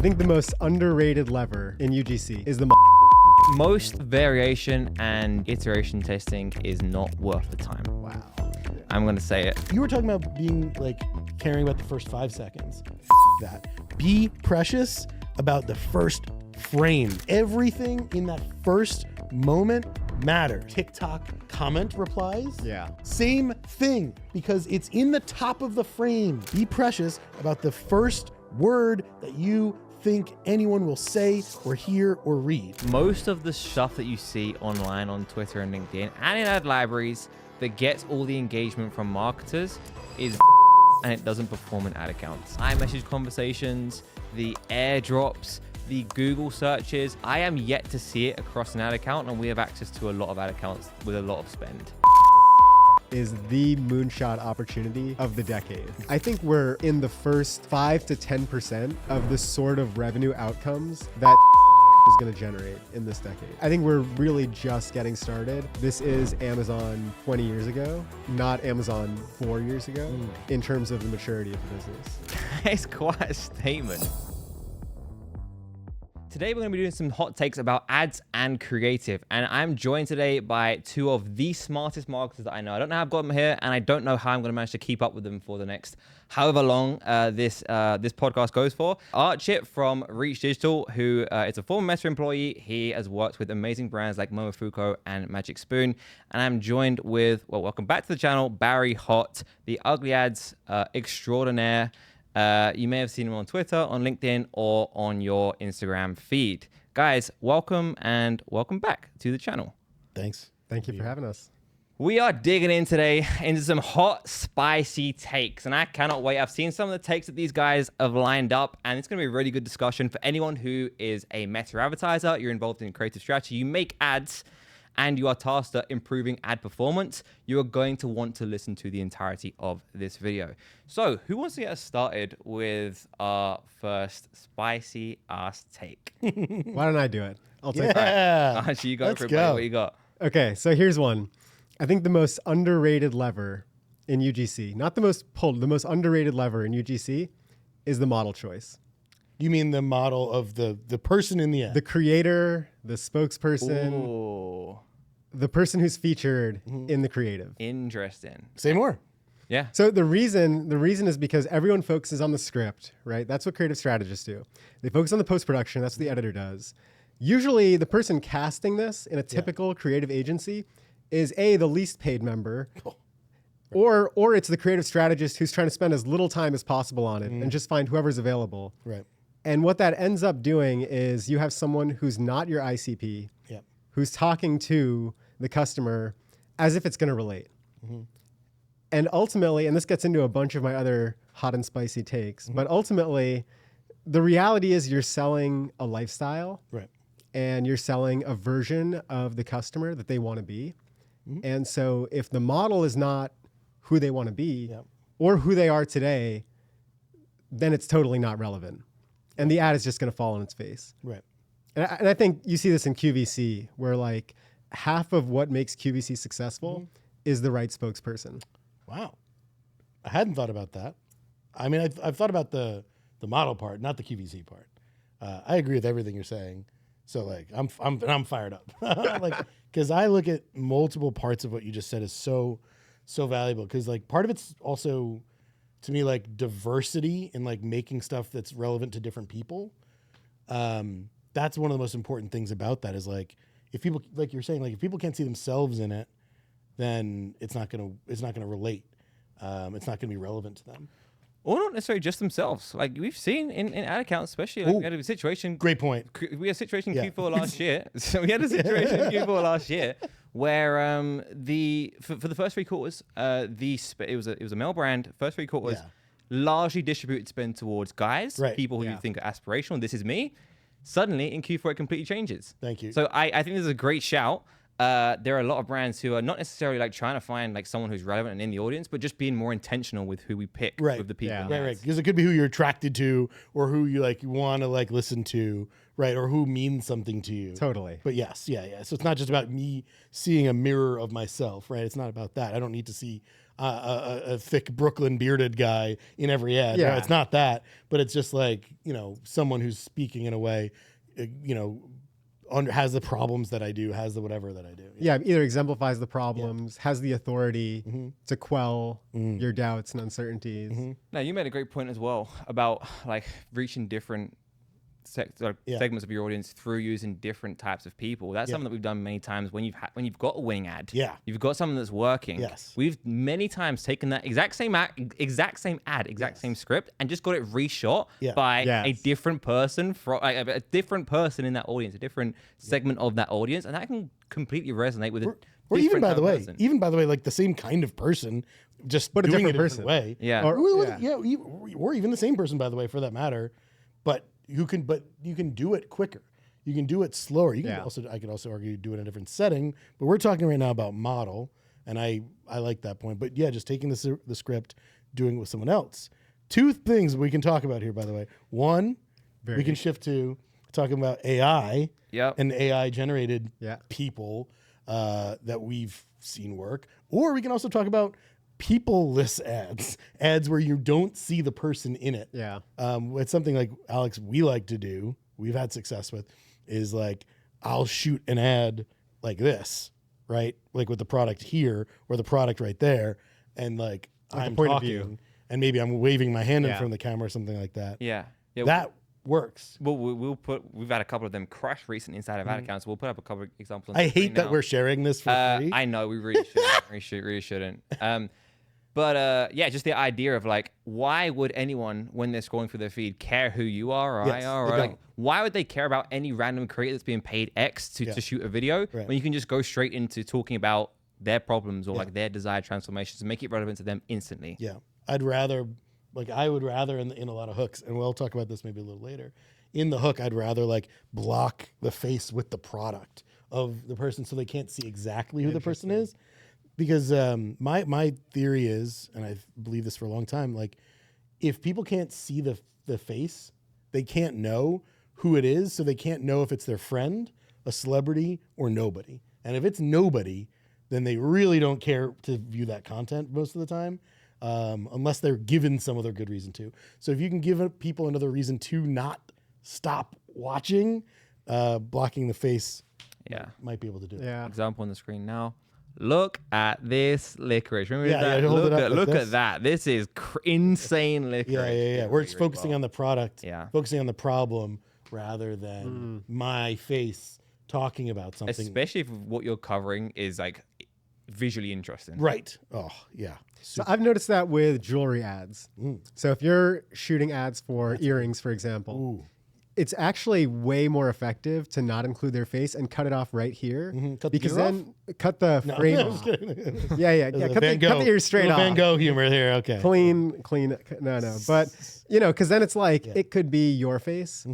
I think the most underrated lever in UGC is the Most variation and iteration testing is not worth the time. Wow. I'm going to say it. You were talking about being like caring about the first 5 seconds. That. Be precious about the first frame. Everything in that first moment matters. TikTok comment replies. Yeah. Same thing, because it's in the top of the frame. Be precious about the first word that you think anyone will say or hear or read. Most of the stuff that you see online on Twitter and LinkedIn and in ad libraries that gets all the engagement from marketers is and it doesn't perform in ad accounts. iMessage conversations, the airdrops, the Google searches. I am yet to see it across an ad account, and we have access to a lot of ad accounts with a lot of spend. Is the moonshot opportunity of the decade. I think we're in the first 5 to 10% of the sort of revenue outcomes that is going to generate in this decade. I think we're really just getting started. This is Amazon 20 years ago, not Amazon 4 years ago, in terms of the maturity of the business. It's quite a statement. Today, we're going to be doing some hot takes about ads and creative. And I'm joined today by 2 of the smartest marketers that I know. I don't know how I've got them here, and I don't know how I'm going to manage to keep up with them for the next however long this podcast goes for. Archit from Reach Digital, who is a former Meta employee. He has worked with amazing brands like Momofuku and Magic Spoon. And I'm joined with, well, welcome back to the channel, Barry Hott, the ugly ads extraordinaire. You may have seen him on Twitter, on LinkedIn, or on your Instagram feed. Guys, welcome and welcome back to the channel. Thanks. Thank you for having us. We are digging in today into some hot, spicy takes, and I cannot wait. I've seen some of the takes that these guys have lined up, and it's going to be a really good discussion for anyone who is a Meta advertiser. You're involved in creative strategy. You make ads, and you are tasked at improving ad performance. You are going to want to listen to the entirety of this video. So who wants to get us started with our first spicy ass take? Why don't I do it? I'll take it. Yeah. Actually, you go Let's for it, go. buddy. What you got? Okay, so here's one. I think the most underrated lever in UGC, not the most pulled, the most underrated lever in UGC is the model choice. You mean the model of the person in the ad? The creator, the spokesperson, Ooh, the person who's featured in the creative. interesting. Say more. Yeah. So the reason is because everyone focuses on the script, right? That's what creative strategists do. They focus on the post-production. That's what the editor does. Usually the person casting this in a typical creative agency is the least paid member, or it's the creative strategist who's trying to spend as little time as possible on it and just find whoever's available. Right. And what that ends up doing is you have someone who's not your ICP, who's talking to the customer as if it's going to relate. And ultimately, and this gets into a bunch of my other hot and spicy takes, but ultimately, the reality is you're selling a lifestyle, Right. and you're selling a version of the customer that they want to be. And so if the model is not who they want to be or who they are today, then it's totally not relevant. And the ad is just going to fall on its face. Right. And I think you see this in QVC, where like half of what makes QVC successful is the right spokesperson. Wow. I hadn't thought about that. I mean, I've thought about the model part, not the QVC part. I agree with everything you're saying. So like, I'm fired up. Like, because I look at multiple parts of what you just said as so valuable. Because like part of it's also, to me, like diversity and like making stuff that's relevant to different people. That's one of the most important things about that is like, if people, like you're saying, like if people can't see themselves in it, then it's not gonna relate. It's not gonna be relevant to them. Or not necessarily just themselves. Like we've seen in ad accounts, especially like we had a situation. Great point. We had a situation in Q4 last year. So we had a situation in Q4 last year where for the first 3 quarters, it was a male brand. First 3 quarters, largely distributed spend towards guys, people who you think are aspirational. This is me. Suddenly in Q4 it completely changes. Thank you. So I think this is a great shout. There are a lot of brands who are not necessarily like trying to find like someone who's relevant and in the audience, but just being more intentional with who we pick with the people. Right. Because it could be who you're attracted to, or who you like want to like listen to, right? Or who means something to you. Totally. But yes, yeah. So it's not just about me seeing a mirror of myself, right? It's not about that. I don't need to see a thick Brooklyn bearded guy in every ad. Yeah. No, it's not that, but it's just like, someone who's speaking in a way, has the problems that I do, has the whatever that I do. Yeah, either exemplifies the problems, has the authority to quell your doubts and uncertainties. Now, you made a great point as well about like reaching different segments of your audience through using different types of people. That's something that we've done many times when you've got a winning ad. Yeah. You've got something that's working. Yes. We've many times taken that exact same same script and just got it reshot by a different person from a different person in that audience, a different segment of that audience, and that can completely resonate with or even by the way, person. like the same kind of person, just But a doing different it a person. different way. Yeah. Or even the same person, by the way, for that matter. But you can do it quicker. You can do it slower. You can I could also argue do it in a different setting. But we're talking right now about model, and I like that point. But yeah, just taking the script, doing it with someone else. Two things we can talk about here, by the way. One, we can shift to talking about AI and AI generated people that we've seen work, or we can also talk about people-less ads where you don't see the person in it. Yeah. It's something like Alex, we like to do, we've had success with, is like, I'll shoot an ad like this, right? Like with the product here or the product right there. And like I'm point of talking view. and maybe I'm waving my hand in front of the camera or something like that. Yeah. That works. Well, we've had a couple of them crash recently inside of ad accounts. We'll put up a couple of examples. On I the screen hate that now. we're sharing this for free. I know we really shouldn't. really shouldn't. But just the idea of like, why would anyone, when they're scrolling through their feed, care who you are or I are? Or like, why would they care about any random creator that's being paid X to shoot a video when you can just go straight into talking about their problems or like their desired transformations and make it relevant to them instantly? Yeah. I would rather in a lot of hooks, and we'll talk about this maybe a little later. In the hook, I'd rather like block the face with the product of the person so they can't see exactly who the person is. Because my theory is, and I believe this for a long time, like if people can't see the face, they can't know who it is, so they can't know if it's their friend, a celebrity, or nobody. And if it's nobody, then they really don't care to view that content most of the time, unless they're given some other good reason to. So if you can give people another reason to not stop watching, blocking the face might be able to do it. Yeah. Example on the screen now. Look at this licorice. Remember that? hold it up like Look this. at that. This is insane licorice. Yeah. We're just focusing on the product, focusing on the problem rather than my face talking about something. Especially if what you're covering is like visually interesting. Right. Oh, yeah. So I've noticed that with jewelry ads. So if you're shooting ads for earrings, for example, it's actually way more effective to not include their face and cut it off right here. Because then cut the frame off. Yeah. Cut the ears straight off. Van Gogh humor here. Okay. Clean. No. But, because then it's like, it could be your face.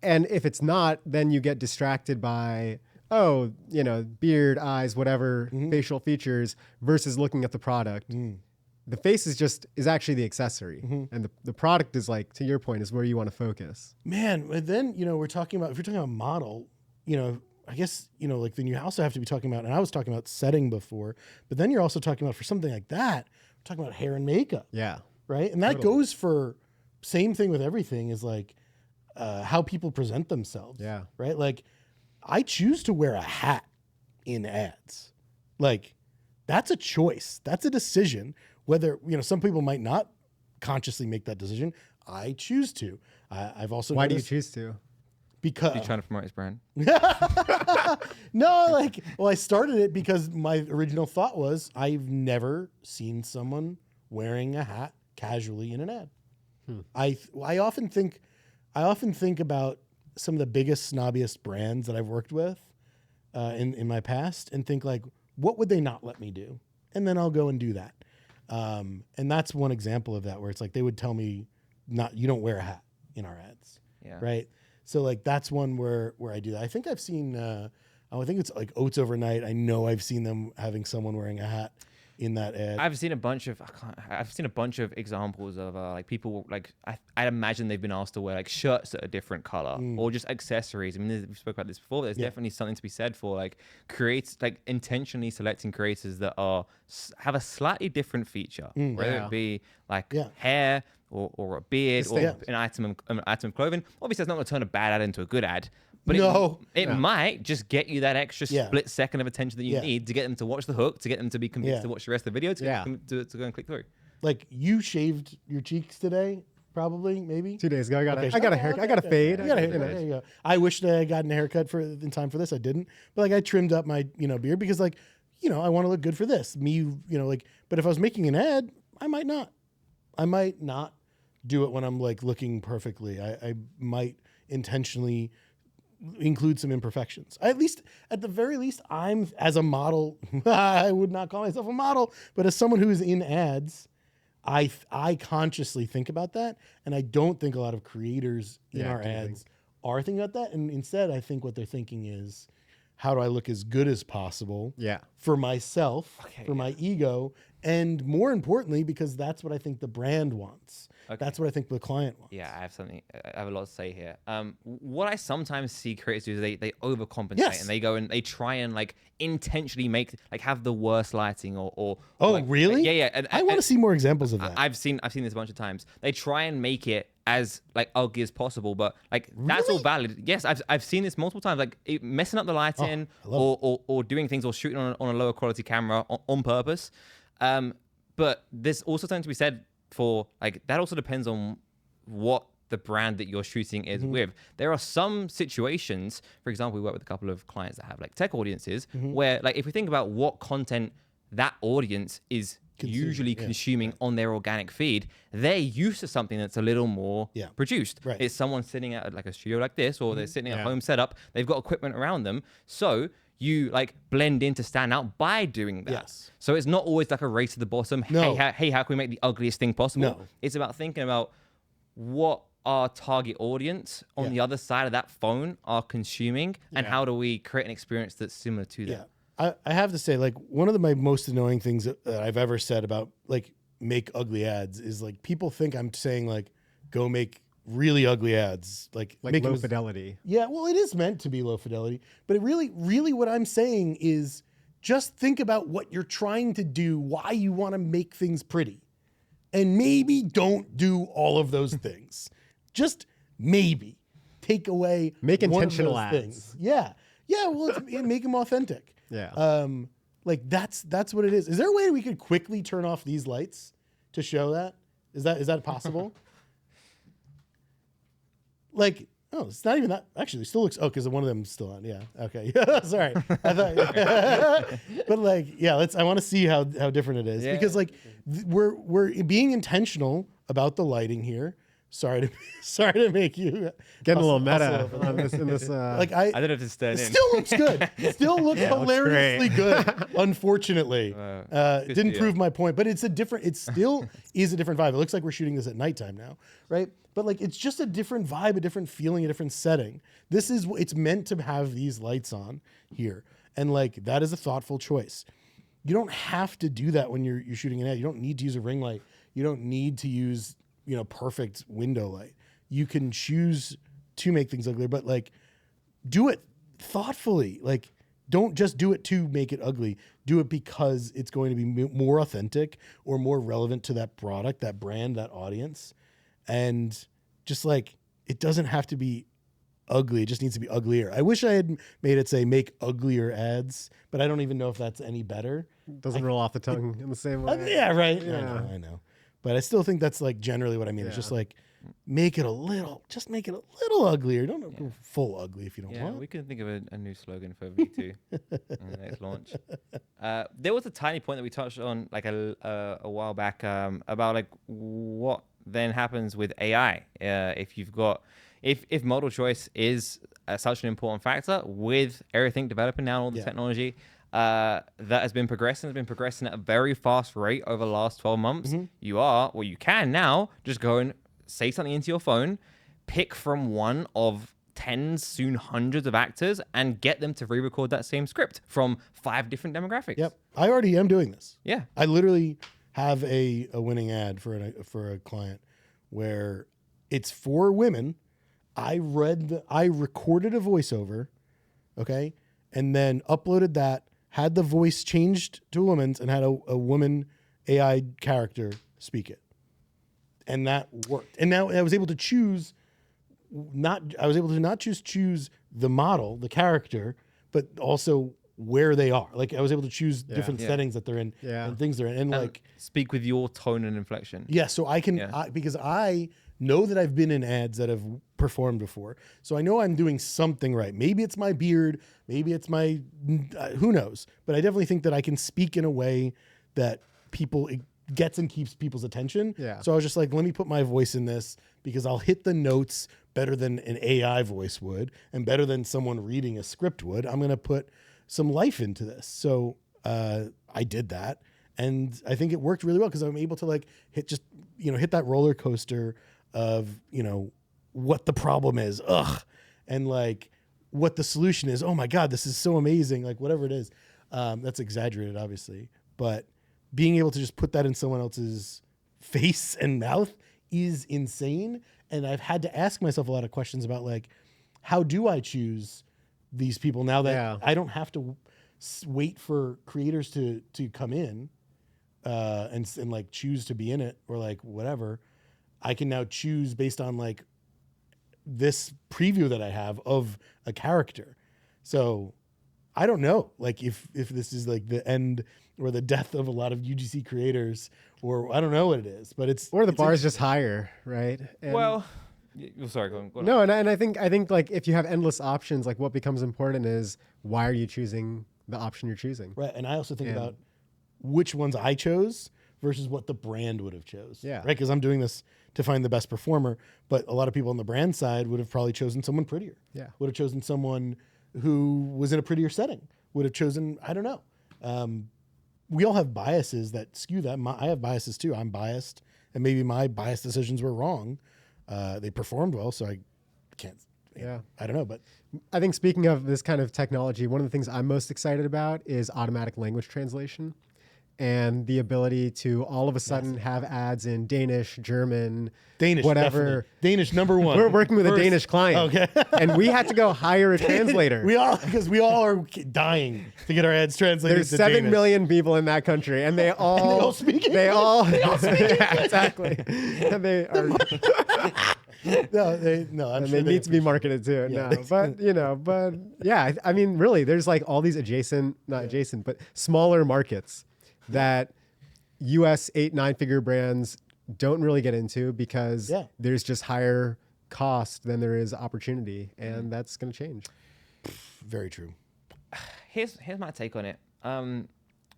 And if it's not, then you get distracted by, beard, eyes, whatever facial features versus looking at the product. The face is actually the accessory, and the product is, like, to your point, is where you want to focus. Man, and then if you're talking about model, I guess like then you also have to be talking about, and I was talking about setting before, but then you're also talking about for something like that, we're talking about hair and makeup. Yeah, right, and that goes for same thing with everything is like how people present themselves. Yeah, right. Like I choose to wear a hat in ads, like that's a choice, that's a decision. Whether, some people might not consciously make that decision. I choose to. I've also Why do you choose to? Because He's trying to promote his brand. No, I started it because my original thought was I've never seen someone wearing a hat casually in an ad. I often think about some of the biggest snobbiest brands that I've worked with in my past and think like, what would they not let me do? And then I'll go and do that. And that's one example of that where it's like they would tell me you don't wear a hat in our ads. Yeah. Right. So like that's one where I do that. I think I've seen I think it's like Oats Overnight. I know I've seen them having someone wearing a hat in that ad. I've seen a bunch of examples of like people like I imagine they've been asked to wear like shirts that are different color or just accessories. I mean, we spoke about this before. There's definitely something to be said for like like intentionally selecting creators that have a slightly different feature, whether it be like hair or a beard or an item of clothing. Obviously, that's not going to turn a bad ad into a good ad. But it might just get you that extra split second of attention that you need to get them to watch the hook, to get them to be convinced to watch the rest of the video, to go and click through. Like you shaved your cheeks today, probably, maybe 2 days ago. I got a haircut. I got a fade. There you go. I wished I had gotten a haircut in time for this. I didn't, but like I trimmed up my beard because like I want to look good for this. But if I was making an ad, I might not do it when I'm like looking perfectly. I might intentionally include some imperfections. At the very least, I'm as a model. I would not call myself a model, but as someone who is in ads, I consciously think about that, and I don't think a lot of creators in our ads are thinking about that. And instead, I think what they're thinking is, how do I look as good as possible? For myself, for my ego, and more importantly, because that's what I think the brand wants. That's what I think the client wants. Yeah, I have a lot to say here. What I sometimes see creators do is they overcompensate and they go and they try and like intentionally have the worst lighting or really? Yeah. And I want to see more examples of that. I've seen this a bunch of times. They try and make it as like ugly as possible, but like that's all valid. Yes, I've seen this multiple times, like messing up the lighting or doing things or shooting on a lower quality camera on purpose. But there's also something to be said for like that also depends on what the brand that you're shooting is with. There are some situations, for example, we work with a couple of clients that have like tech audiences where like if we think about what content that audience is usually consuming on their organic feed, they're used to something that's a little more produced. It's someone sitting at like a studio like this, or they're sitting at a home setup, they've got equipment around them, so you like blend in to stand out by doing that. So it's not always like a race to the bottom. Hey, how can we make the ugliest thing possible? It's about thinking about what our target audience on the other side of that phone are consuming and how do we create an experience that's similar to that. I have to say, like, one of my most annoying things that I've ever said about like make ugly ads is like people think I'm saying like go make really ugly ads, like make low fidelity. Yeah, well, it is meant to be low fidelity, but it really what I'm saying is just think about what you're trying to do, why you want to make things pretty, and maybe don't do all of those things. Just maybe take away make intentional one of those ads. Things. Well, make them authentic. Like that's what it is. Is there a way we could quickly turn off these lights to show that? Is that possible? Like, it's not even that. Actually, it still looks. Because one of them's still on. Yeah. Okay. Sorry. I thought. But like, I want to see how different it is because like we're being intentional about the lighting here. Sorry to make you getting a little meta on this. In this, like I don't have to stand in. Still looks good. Still looks hilariously good. Unfortunately, didn't prove my point. But it still is a different vibe. It looks like we're shooting this at nighttime now, right? But like it's just a different vibe, a different feeling, a different setting. It's meant to have these lights on here, and like that is a thoughtful choice. You don't have to do that when you're shooting an ad. You don't need to use a ring light. You don't need to use perfect window light. You can choose to make things uglier, but like do it thoughtfully. Like don't just do it to make it ugly. Do it because it's going to be more authentic or more relevant to that product, that brand, that audience. And just like, it doesn't have to be ugly. It just needs to be uglier. I wish I had made it say make uglier ads, but I don't even know if that's any better. Doesn't roll off the tongue in the same way. Yeah, right. Yeah. I know. But I still think that's like generally what I mean. It's just like make it a little uglier. Don't go full ugly if you don't want. We can think of a new slogan for V2 in the next launch. There was a tiny point that we touched on like a while back about like what then happens with AI. If model choice is such an important factor with everything developing now, all the technology. That has been progressing at a very fast rate over the last 12 months. You can now just go and say something into your phone, pick from one of tens, soon hundreds of actors and get them to re-record that same script from 5 different demographics. Yep. I already am doing this. Yeah. I literally have a winning ad for a client where it's for women. I recorded a voiceover, okay, and then uploaded that, had the voice changed to a woman's, and had a woman AI character speak it, and that worked. And now I was able to choose not just choose the model, the character, but also where they are. Like I was able to choose different settings that they're in and things they're in, and like speak with your tone and inflection. Yeah, so I can because I know that I've been in ads that have performed before, so I know I'm doing something right. Maybe it's my beard, maybe it's my who knows, but I definitely think that I can speak in a way that it gets and keeps people's attention. Yeah. So I was just like, let me put my voice in this because I'll hit the notes better than an AI voice would, and better than someone reading a script would. I'm gonna put some life into this. So I did that, and I think it worked really well because I'm able to like hit that roller coaster of what the problem is, and like what the solution is. Oh my God, this is so amazing! Like whatever it is, that's exaggerated, obviously, but being able to just put that in someone else's face and mouth is insane. And I've had to ask myself a lot of questions about like, how do I choose these people now that I don't have to wait for creators to come in and like choose to be in it or like whatever. I can now choose based on like this preview that I have of a character. So I don't know, like if this is like the end or the death of a lot of UGC creators, or I don't know what it is, but it's or the bar is just higher, right? And Sorry, go on. No, and I think like if you have endless options, like what becomes important is why are you choosing the option you're choosing? Right, and I also think about which ones I chose versus what the brand would have chose. Yeah. Right, because I'm doing this to find the best performer, but a lot of people on the brand side would have probably chosen someone prettier. Yeah. Would have chosen someone who was in a prettier setting. Would have chosen, I don't know. We all have biases that skew that. I have biases too. I'm biased, and maybe my biased decisions were wrong. They performed well, so I can't. I don't know, but I think speaking of this kind of technology, one of the things I'm most excited about is automatic language translation and the ability to all of a sudden have ads in Danish, German, whatever. Definitely. Danish number one. We're working with a Danish client. Okay. And we had to go hire a translator. Because we all are dying to get our ads translated. There's to 7 Danish. million people in that country, and they all speak English. They all speak English. Exactly. And they are. I'm And sure they need to be marketed too. Yeah. No, but yeah, I mean, really, there's like all these not adjacent, but smaller markets that US 8-9 figure brands don't really get into because there's just higher cost than there is opportunity, and that's going to change. Very true. Here's my take on it.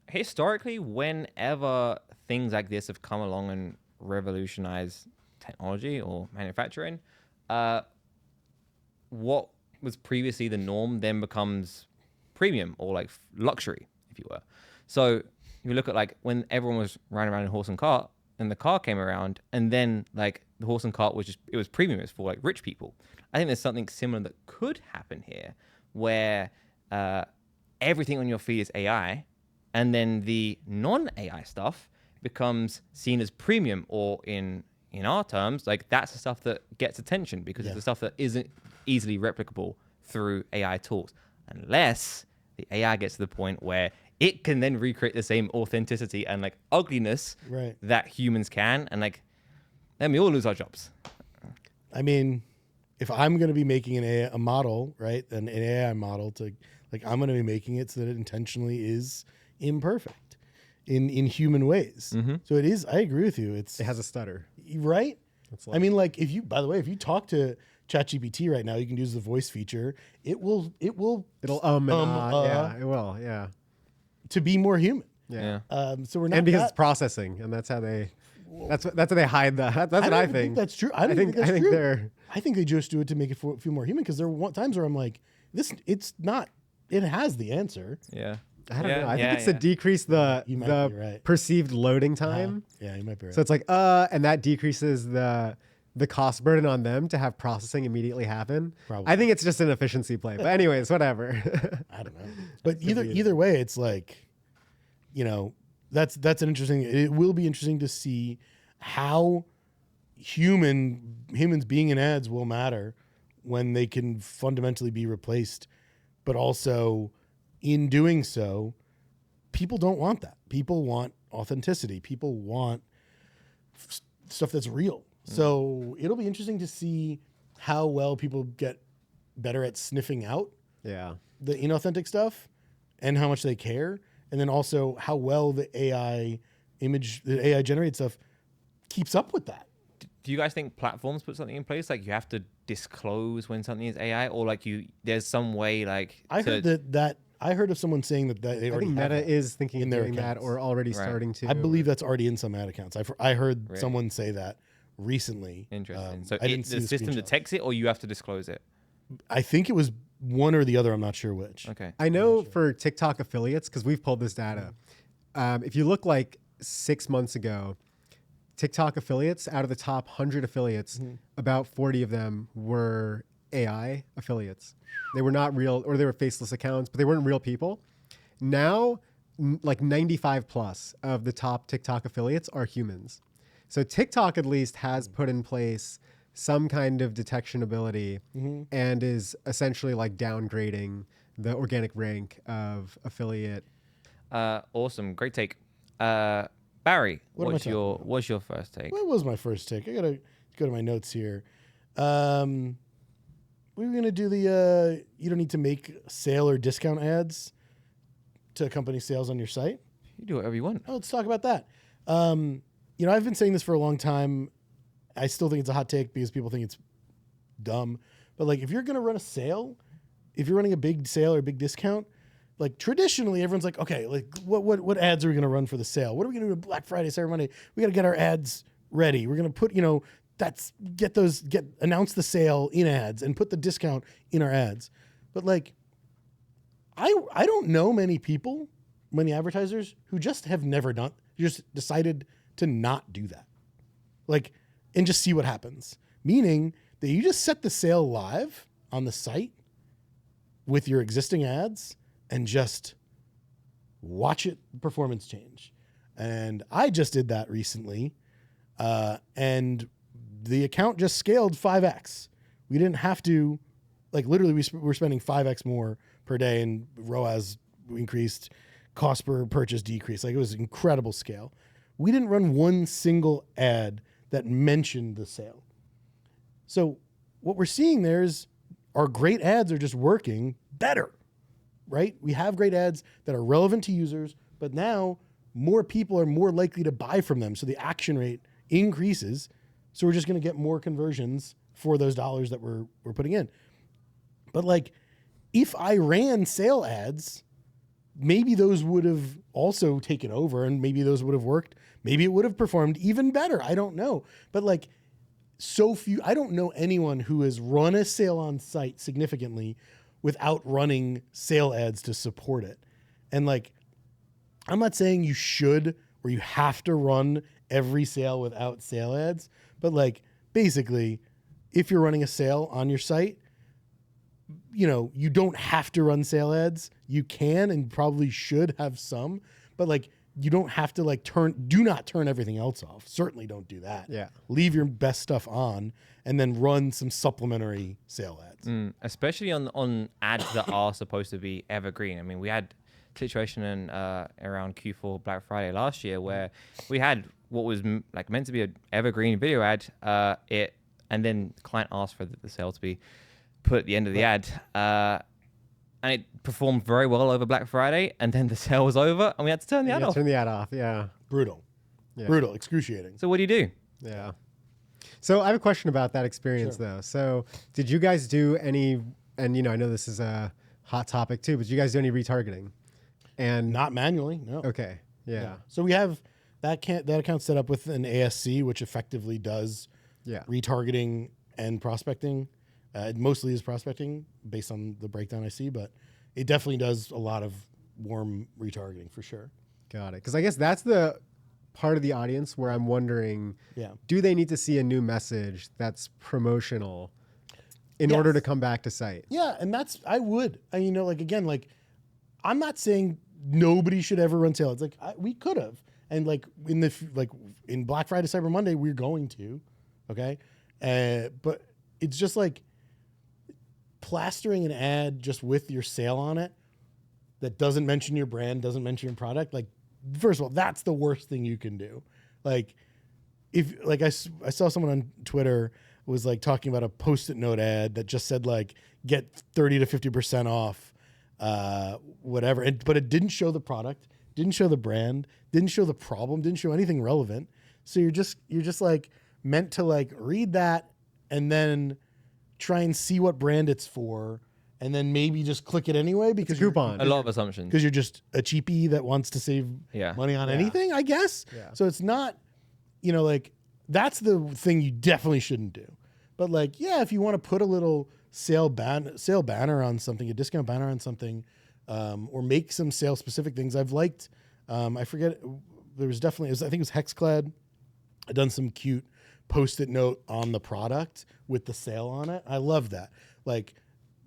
Historically, whenever things like this have come along and revolutionized technology or manufacturing, what was previously the norm then becomes premium or like luxury, if you were. So if you look at like when everyone was riding around in horse and cart, and the car came around, and then like the horse and cart it was premium, it's for like rich people. I think there's something similar that could happen here, where everything on your feed is AI, and then the non-AI stuff becomes seen as premium, or in our terms, like that's the stuff that gets attention because it's the stuff that isn't easily replicable through AI tools, unless the AI gets to the point where it can then recreate the same authenticity and like ugliness that humans can, and like then we all lose our jobs. I mean, if I'm going to be making a model, right, an AI model to like, I'm going to be making it so that it intentionally is imperfect in human ways. Mm-hmm. So it is. I agree with you. It has a stutter, right? I mean, like if you talk to ChatGPT right now, you can use the voice feature. It'll yeah, it will, yeah, to be more human. Yeah. So we're not, and because it's processing, and that's how they hide that. That's what I think. That's true. I think that's think true. I think they just do it to make it feel more human, because there were times where I'm like, it's not. It has the answer. Yeah. I don't know. I think it's to decrease the perceived loading time. Yeah, you might be right. So it's like, and that decreases the the cost burden on them to have processing immediately happen. Probably. I think it's just an efficiency play. But anyways, whatever. I don't know. But either way, it's like, that's an interesting. It will be interesting to see how humans being in ads will matter when they can fundamentally be replaced. But also, in doing so, people don't want that. People want authenticity. People want stuff that's real. So it'll be interesting to see how well people get better at sniffing out Yeah. the inauthentic stuff and how much they care. And then also how well the AI generated stuff keeps up with that. Do you guys think platforms put something in place? Like you have to disclose when something is AI, or like there's some way like I heard that I heard of someone saying that they I already think have Meta that is thinking in of their doing that accounts. or already Right. starting to. I believe that's already in some ad accounts. I heard Really? someone say that recently. interesting. So I didn't see the system screenshot. detects it, or you have to disclose it. I think it was one or the other. I'm not sure which. Okay. I know for TikTok affiliates, because we've pulled this data. If you look like 6 months ago, TikTok affiliates, out of the top 100 affiliates, about 40 of them were AI affiliates. They were not real, or they were faceless accounts, but they weren't real people. Now, like 95 plus of the top TikTok affiliates are humans. So TikTok at least has put in place some kind of detection ability and is essentially like downgrading the organic rank of affiliate. Awesome. Great take. Barry, What am I what's your first take? What was my first take? I gotta go to my notes here. We were gonna do the you don't need to make sale or discount ads to accompany sales on your site. You do whatever you want. Oh, let's talk about that. I've been saying this for a long time. I still think it's a hot take because people think it's dumb. But like, if you're gonna run a sale, if you're running a big sale or a big discount, like traditionally everyone's like, okay, like what ads are we gonna run for the sale? What are we gonna do on Black Friday, Cyber Monday? We gotta get our ads ready. We're gonna put, announce the sale in ads and put the discount in our ads. But like, I don't know many advertisers who just have never just decided to not do that. Like, and just see what happens. Meaning that you just set the sale live on the site with your existing ads and just watch performance change. And I just did that recently. And the account just scaled 5x. We didn't have to, like literally we're spending 5x more per day, and ROAS increased, cost per purchase decreased. Like it was incredible scale. We didn't run one single ad that mentioned the sale. So what we're seeing there is our great ads are just working better, right? We have great ads that are relevant to users, but now more people are more likely to buy from them. So the action rate increases. So we're just going to get more conversions for those dollars that we're putting in. But like, if I ran sale ads, maybe those would have also taken over and maybe those would have worked. Maybe it would have performed even better. I don't know. But like, I don't know anyone who has run a sale on site significantly without running sale ads to support it. And like, I'm not saying you should or you have to run every sale without sale ads, but like basically if you're running a sale on your site, you don't have to run sale ads. You can and probably should have some, but like you don't have to like do not turn everything else off. Certainly don't do that. Yeah. Leave your best stuff on and then run some supplementary sale ads. Especially on ads that are supposed to be evergreen. I mean, we had a situation around Q4 Black Friday last year where we had what was like meant to be an evergreen video ad. And then the client asked for the sale to be put at the end of the ad. And it performed very well over Black Friday, and then the sale was over, and we had to turn the ad off. Turn the ad off. Yeah. Brutal. Yeah. Brutal. Excruciating. So what do you do? Yeah. So I have a question about that experience though. So did you guys do any, and I know this is a hot topic too, but did you guys do any retargeting? And Not manually, no. okay. Yeah. So we have that account set up with an ASC, which effectively does Yeah. retargeting and prospecting. It mostly is prospecting based on the breakdown I see, but it definitely does a lot of warm retargeting for sure. Got it. Because I guess that's the part of the audience where I'm wondering, Yeah. do they need to see a new message that's promotional in order to come back to site? Yeah, and I would. And, you know, like, again, like, I'm not saying nobody should ever run sale. It's like, we could have. And like in Black Friday, Cyber Monday, we're going to, okay? But it's just like plastering an ad just with your sale on it that doesn't mention your brand, doesn't mention your product. Like, first of all, that's the worst thing you can do. Like, if like I saw someone on Twitter was like talking about a Post-it note ad that just said like get 30 to 50% off, whatever. But it didn't show the product, didn't show the brand, didn't show the problem, didn't show anything relevant. So you're just like meant to like read that and then try and see what brand it's for, and then maybe just click it anyway because It's a coupon. A lot of assumptions. because you're just a cheapie that wants to save money on anything, I guess. Yeah. So it's not, you know, like that's the thing you definitely shouldn't do. But like, yeah, if you want to put a little sale banner on something, a discount banner on something, or make some sale specific things. I've liked, I forget, there was definitely, I think it was Hexclad. I've done some cute Post-it note on the product with the sale on it. I love that. Like,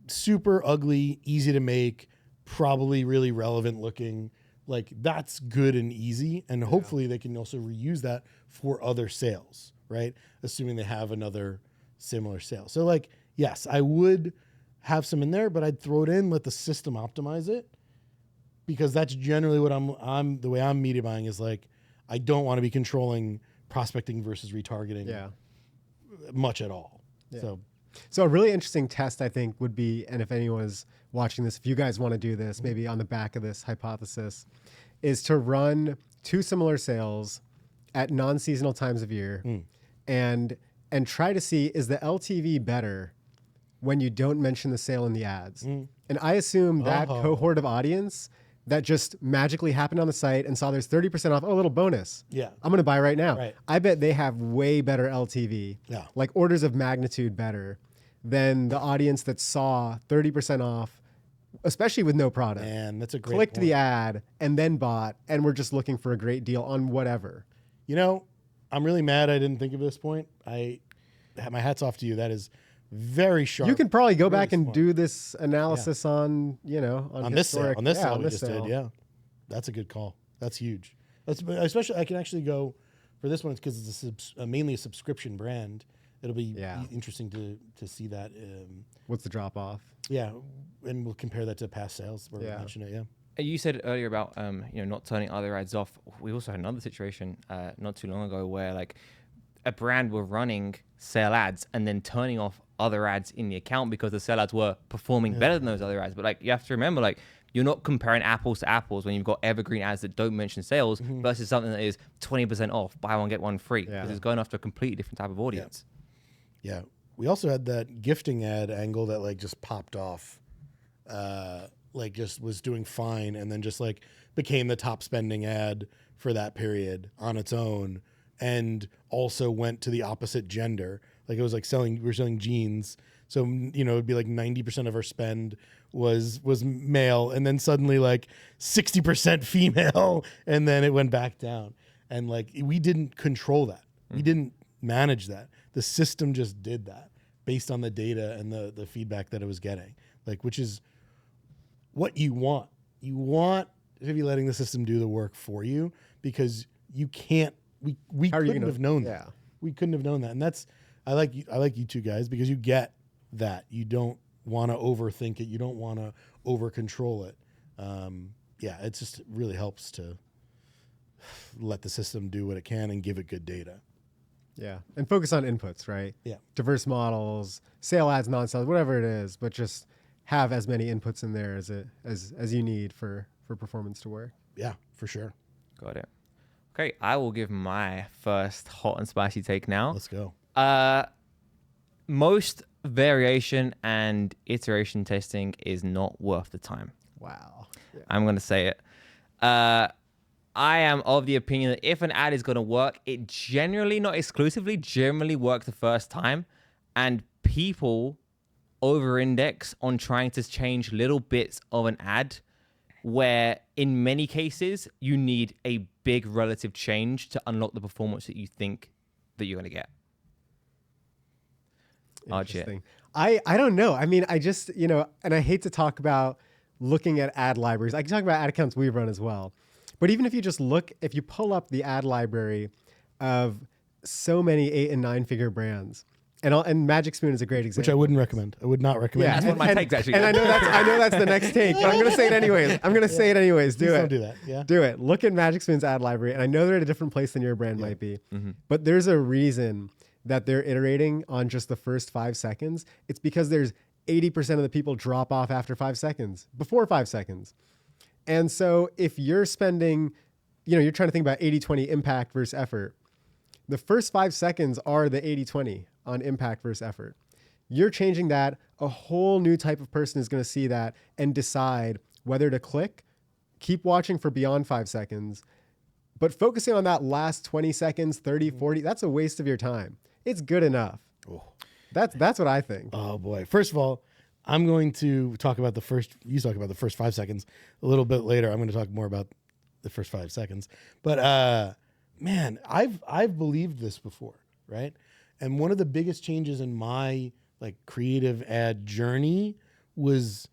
super ugly, easy to make, probably really relevant looking. Like, that's good and easy. And hopefully they can also reuse that for other sales, right? Assuming they have another similar sale. So like, yes, I would have some in there, but I'd throw it in, let the system optimize it, because that's generally what I'm the way I'm media buying is like, I don't want to be controlling prospecting versus retargeting much at all. So a really interesting test, I think, would be, and if anyone is watching this, if you guys want to do this, maybe on the back of this hypothesis, is to run 2 similar sales at non-seasonal times of year and try to see, is the LTV better when you don't mention the sale in the ads? And I assume that cohort of audience that just magically happened on the site and saw there's 30% off, oh, a little bonus. Yeah. I'm going to buy right now. Right. I bet they have way better LTV, like orders of magnitude better than the audience that saw 30% off, especially with no product. And that's a great Clicked point. the ad and then bought, and we're just looking for a great deal on whatever. You know, I'm really mad I didn't think of this point. My hat's off to you. That is very sharp. You can probably go back and smart. do this analysis on, you know, on this sale. On this sale we this just sale. did. Yeah, that's a good call. That's huge. Especially I can actually go for this one because it's mainly a subscription brand. It'll be interesting to see that. What's the drop off? Yeah, and we'll compare that to past sales where we mentioned it. Yeah. You said earlier about not turning other ads off. We also had another situation not too long ago where like a brand were running sale ads and then turning off other ads in the account because the sale ads were performing better than those other ads. But like you have to remember, like you're not comparing apples to apples when you've got evergreen ads that don't mention sales versus something that is 20% off, buy one get one free, because it's going after a completely different type of audience. Yeah. We also had that gifting ad angle that like just popped off, like just was doing fine and then just like became the top spending ad for that period on its own, and also went to the opposite gender. Like it was like we're selling jeans. So, you know, it'd be like 90% of our spend was male, and then suddenly like 60% female, and then it went back down. And like we didn't control that. We didn't manage that. The system just did that based on the data and the feedback that it was getting. Like, which is what you want. You want to be letting the system do the work for you, because you can't. We couldn't have known that. We couldn't have known that. And that's I like you two guys because you get that. You don't want to overthink it. You don't want to over control it. It just really helps to let the system do what it can and give it good data. Yeah. And focus on inputs, right? Yeah. Diverse models, sale ads, non-sales, whatever it is, but just have as many inputs in there as you need for performance to work. Yeah, for sure. Got it. Okay, I will give my first hot and spicy take now. Let's go. Most variation and iteration testing is not worth the time. Wow. Yeah. I'm going to say it. I am of the opinion that if an ad is going to work, it generally, not exclusively, generally work the first time. And people over-index on trying to change little bits of an ad where in many cases you need a big relative change to unlock the performance that you think that you're going to get. Archit. Interesting. I don't know. I mean, I just, and I hate to talk about looking at ad libraries. I can talk about ad accounts we run as well. But even if you just if you pull up the ad library of so many 8 and 9 figure brands, and Magic Spoon is a great example. Which I wouldn't recommend. I would not recommend. That's one of my takes, actually. And I know that's the next take, but I'm going to say it anyways. Do Please it. don't do that. Yeah. Do it. Look at Magic Spoon's ad library, and I know they're at a different place than your brand might be, but there's a reason that they're iterating on just the first 5 seconds. It's because there's 80% of the people drop off after 5 seconds, before 5 seconds. And so if you're spending, you're trying to think about 80-20 impact versus effort. The first 5 seconds are the 80-20 on impact versus effort. You're changing that. A whole new type of person is going to see that and decide whether to click, keep watching for beyond 5 seconds, but focusing on that last 20 seconds, 30, 40, that's a waste of your time. It's good enough. Oh. That's what I think. Oh boy. First of all, I'm going to talk about you talk about the first 5 seconds a little bit later. I'm going to talk more about the first 5 seconds. But man, I've believed this before, right? And one of the biggest changes in my creative ad journey was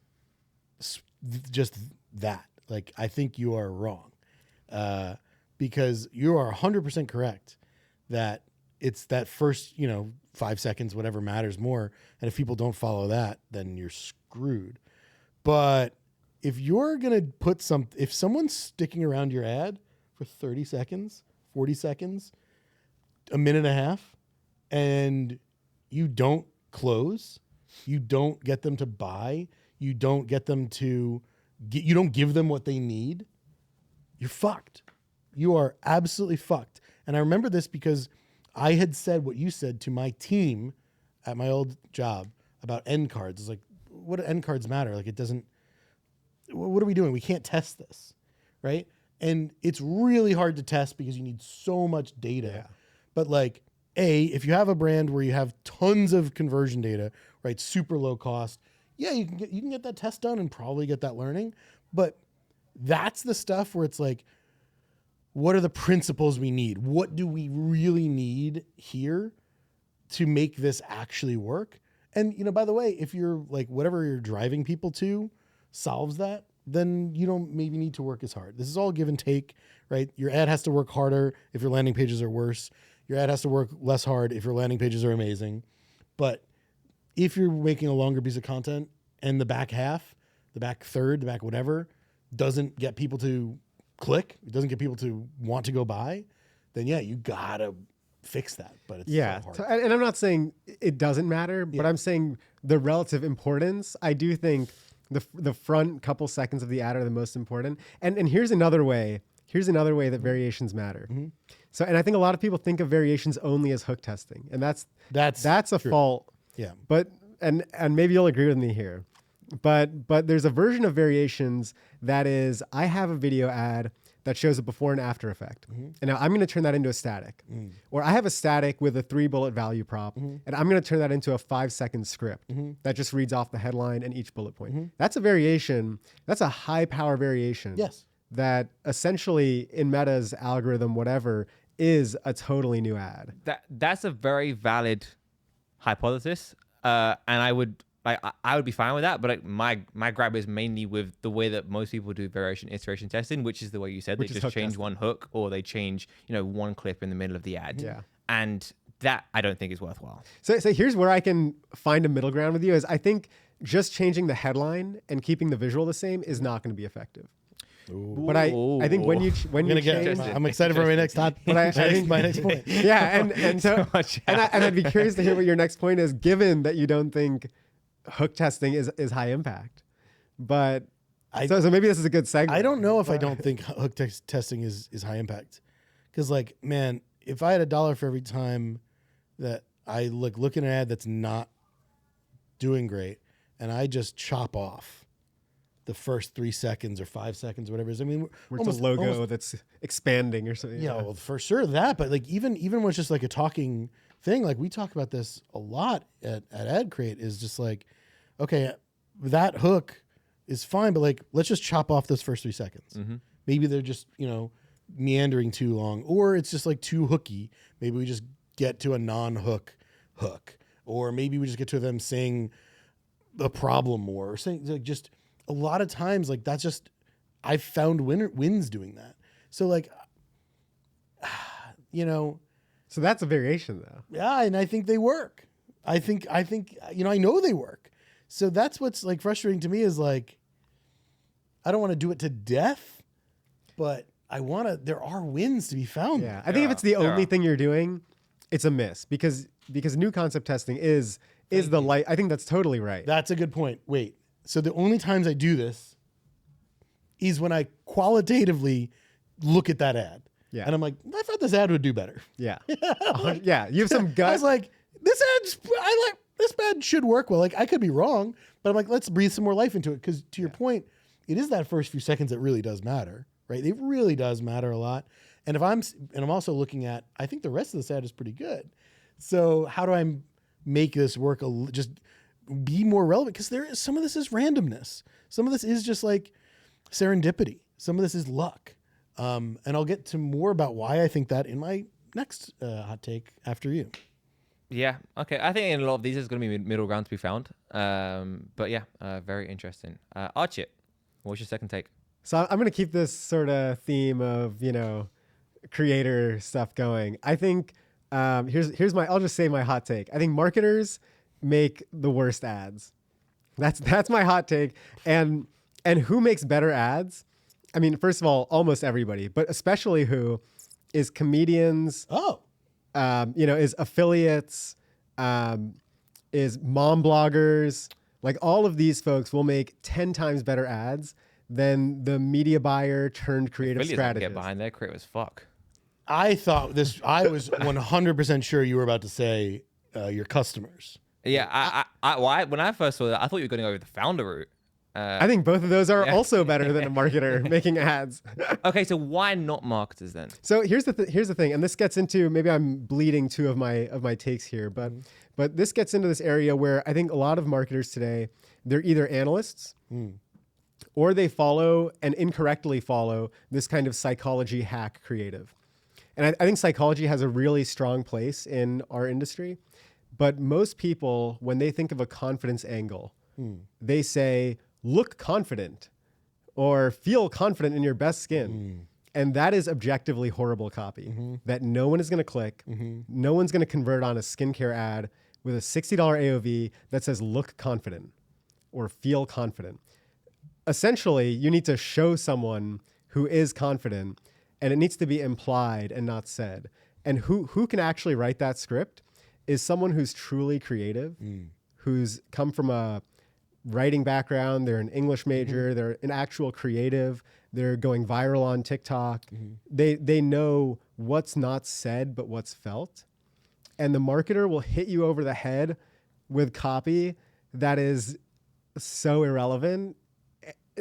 just that. I think you are wrong, because you are 100% correct that it's that first 5 seconds, whatever matters more. And if people don't follow that, then you're screwed. But if you're gonna if someone's sticking around your ad for 30 seconds, 40 seconds, a minute and a half, and you don't close, you don't get them to buy, you don't get them to you don't give them what they need, you're fucked. You are absolutely fucked. And I remember this because I had said what you said to my team at my old job about end cards. It's like, what do end cards matter? It doesn't, what are we doing? We can't test this, right? And it's really hard to test because you need so much data. Yeah. But if you have a brand where you have tons of conversion data, right, super low cost, yeah, you can get that test done and probably get that learning. But that's the stuff where it's what are the principles we need? What do we really need here to make this actually work? And, by the way, if you're whatever you're driving people to solves that, then you don't maybe need to work as hard. This is all give and take, right? Your ad has to work harder if your landing pages are worse. Your ad has to work less hard if your landing pages are amazing. But if you're making a longer piece of content and the back half, the back third, the back whatever, doesn't get people to click, it doesn't get people to want to go buy, then yeah, you gotta fix that. But it's so hard. And I'm not saying it doesn't matter, but I'm saying the relative importance. I do think the front couple seconds of the ad are the most important. And here's another way. That variations matter. Mm-hmm. So, and I think a lot of people think of variations only as hook testing, and that's a true. fault. Yeah. But and maybe you'll agree with me here, but there's a version of variations that is, I have a video ad that shows a before and after effect, and now I'm going to turn that into a static, or I have a static with a 3 bullet value prop, and I'm going to turn that into a 5-second script that just reads off the headline and each bullet point. That's a variation. That's a high power variation. Yes. That essentially in Meta's algorithm, whatever, is a totally new ad. That's a very valid hypothesis, and I would be fine with that. But my grab is mainly with the way that most people do iteration testing, which is the way you said. They just change one hook, or they change one clip in the middle of the ad. Yeah. And that I don't think is worthwhile. So here's where I can find a middle ground with you. Is I think just changing the headline and keeping the visual the same is not going to be effective. Ooh. But I think when you change, I'm excited for my next thought. But I think my next point. Yeah, and so and I'd be curious to hear what your next point is, given that you don't think hook testing is high impact. But so maybe this is a good segue. I don't know if I don't think hook testing is high impact, because man, if I had $1 for every time that I look at an ad that's not doing great, and I just chop off the first 3 seconds or 5 seconds, or whatever it is. I mean, where it's a logo that's expanding or something. Yeah, well, for sure that. But even when it's just a talking thing, we talk about this a lot at Adcrate, is just okay, that hook is fine, but like, let's just chop off those first 3 seconds. Maybe they're just, meandering too long, or it's just like too hooky. Maybe we just get to a non-hook hook, or maybe we just get to them saying the problem more, or saying like just a lot of times like that's just I've found wins doing that. So like, So that's a variation though. yeah, and I think they work. I think I know they work. So that's what's like frustrating to me is like I don't want to do it to death, but there are wins to be found. Yeah, I think if it's the only thing you're doing, it's a miss because new concept testing is the light. I think that's totally right. That's a good point. Wait, so the only times I do this is when I qualitatively look at that ad. Yeah. And I'm like, I thought this ad would do better. Yeah. Yeah. You have some gut. I was like, this ad should work well. Like I could be wrong, but I'm like, let's breathe some more life into it. Because to your point, it is that first few seconds that really does matter, right? It really does matter a lot. And I'm also looking at, I think the rest of this ad is pretty good. So how do I make this work? Just be more relevant? Because some of this is randomness. Some of this is just like serendipity. Some of this is luck. And I'll get to more about why I think that in my next hot take after you. Yeah. Okay. I think in a lot of these there's going to be middle ground to be found. But yeah, very interesting. Archit, what's your second take? So I'm going to keep this sort of theme of, creator stuff going. I think I'll just say my hot take. I think marketers make the worst ads. That's my hot take. And who makes better ads? I mean, first of all, almost everybody, but especially who is comedians. Oh, is affiliates, is mom bloggers. Like all of these folks will make 10 times better ads than the media buyer turned creative strategist. Get behind their creative as fuck. I was 100% sure you were about to say your customers. Yeah, when I first saw that, I thought you were going to go with the founder route. I think both of those are also better than a marketer making ads. Okay, so why not marketers then? So here's the thing, and this gets into, maybe I'm bleeding two of my takes here, but this gets into this area where I think a lot of marketers today, they're either analysts or they follow and incorrectly follow this kind of psychology hack creative. And I think psychology has a really strong place in our industry, but most people, when they think of a confidence angle, they say, look confident or feel confident in your best skin. And that is objectively horrible copy that no one is going to click. No one's going to convert on a skincare ad with a $60 AOV that says look confident or feel confident. Essentially, you need to show someone who is confident, and it needs to be implied and not said. And who can actually write that script is someone who's truly creative, who's come from a writing background, they're an English major, they're an actual creative, they're going viral on TikTok. They know what's not said, but what's felt. And the marketer will hit you over the head with copy that is so irrelevant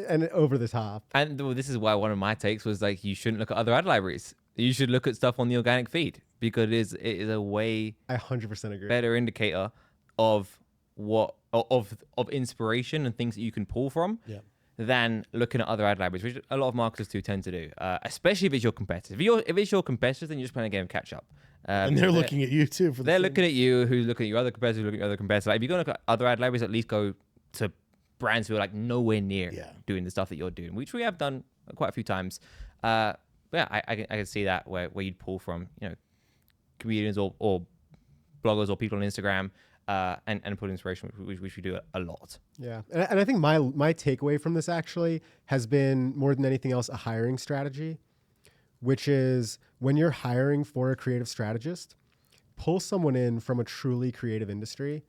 and over the top. And this is why one of my takes was like, you shouldn't look at other ad libraries. You should look at stuff on the organic feed because it is a way I 100% agree. better indicator of of inspiration and things that you can pull from than looking at other ad libraries, which a lot of marketers do tend to do, especially if it's your competitors. If it's your competitors, then you're just playing a game of catch up. And they're looking at you too. They're looking at you, who's looking at your other competitors, who's looking at your other competitors. Like, if you're going to look at other ad libraries, at least go to brands who are like nowhere near doing the stuff that you're doing, which we have done quite a few times. But yeah, I can see that where you'd pull from, comedians or bloggers or people on Instagram. And put inspiration, which we do a lot. Yeah, and I think my takeaway from this actually has been, more than anything else, a hiring strategy, which is when you're hiring for a creative strategist, pull someone in from a truly creative industry,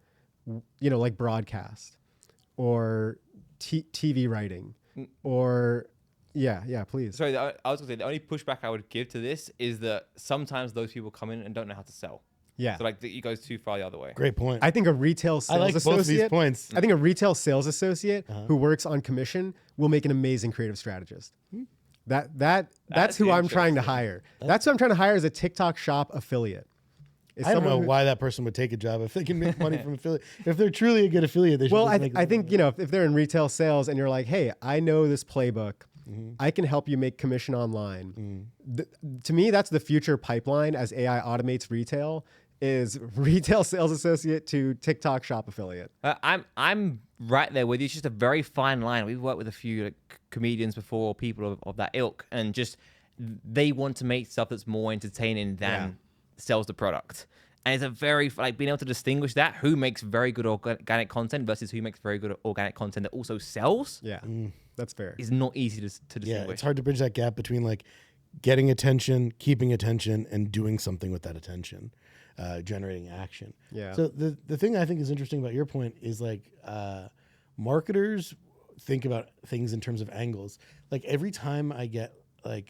like broadcast or TV writing or please. Sorry, I was going to say, the only pushback I would give to this is that sometimes those people come in and don't know how to sell. Yeah. So it goes too far the other way. Great point. I think a retail sales I like associate, both of these points. I think a retail sales associate who works on commission will make an amazing creative strategist. That's who I'm trying to hire. That's who I'm trying to hire as a TikTok shop affiliate. is I don't someone know who- why that person would take a job if they can make money from affiliate. If they're truly a good affiliate, they should. Well, just make I think, if they're in retail sales and you're like, hey, I know this playbook, I can help you make commission online. To me, that's the future pipeline as AI automates retail is retail sales associate to TikTok shop affiliate. I'm right there with you. It's just a very fine line. We've worked with a few comedians before, people of that ilk, and just they want to make stuff that's more entertaining than sells the product. And it's a very, being able to distinguish that, who makes very good organic content versus who makes very good organic content that also sells. Yeah, that's fair. Is not easy to distinguish. Yeah, it's hard to bridge that gap between getting attention, keeping attention, and doing something with that attention, generating action. Yeah. So the thing I think is interesting about your point is marketers think about things in terms of angles. Every time I get I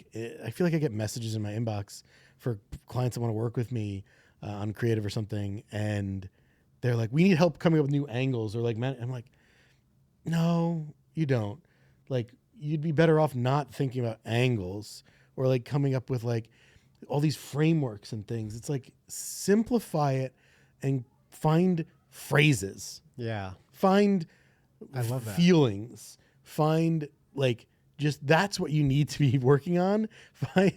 feel like I get messages in my inbox for clients that want to work with me on creative or something, and they're like, "We need help coming up with new angles," or I'm like, "No, you don't. You'd be better off not thinking about angles or coming up with all these frameworks and things. It's simplify it and find phrases, Yeah, find I love that. feelings, find just that's what you need to be working on. Find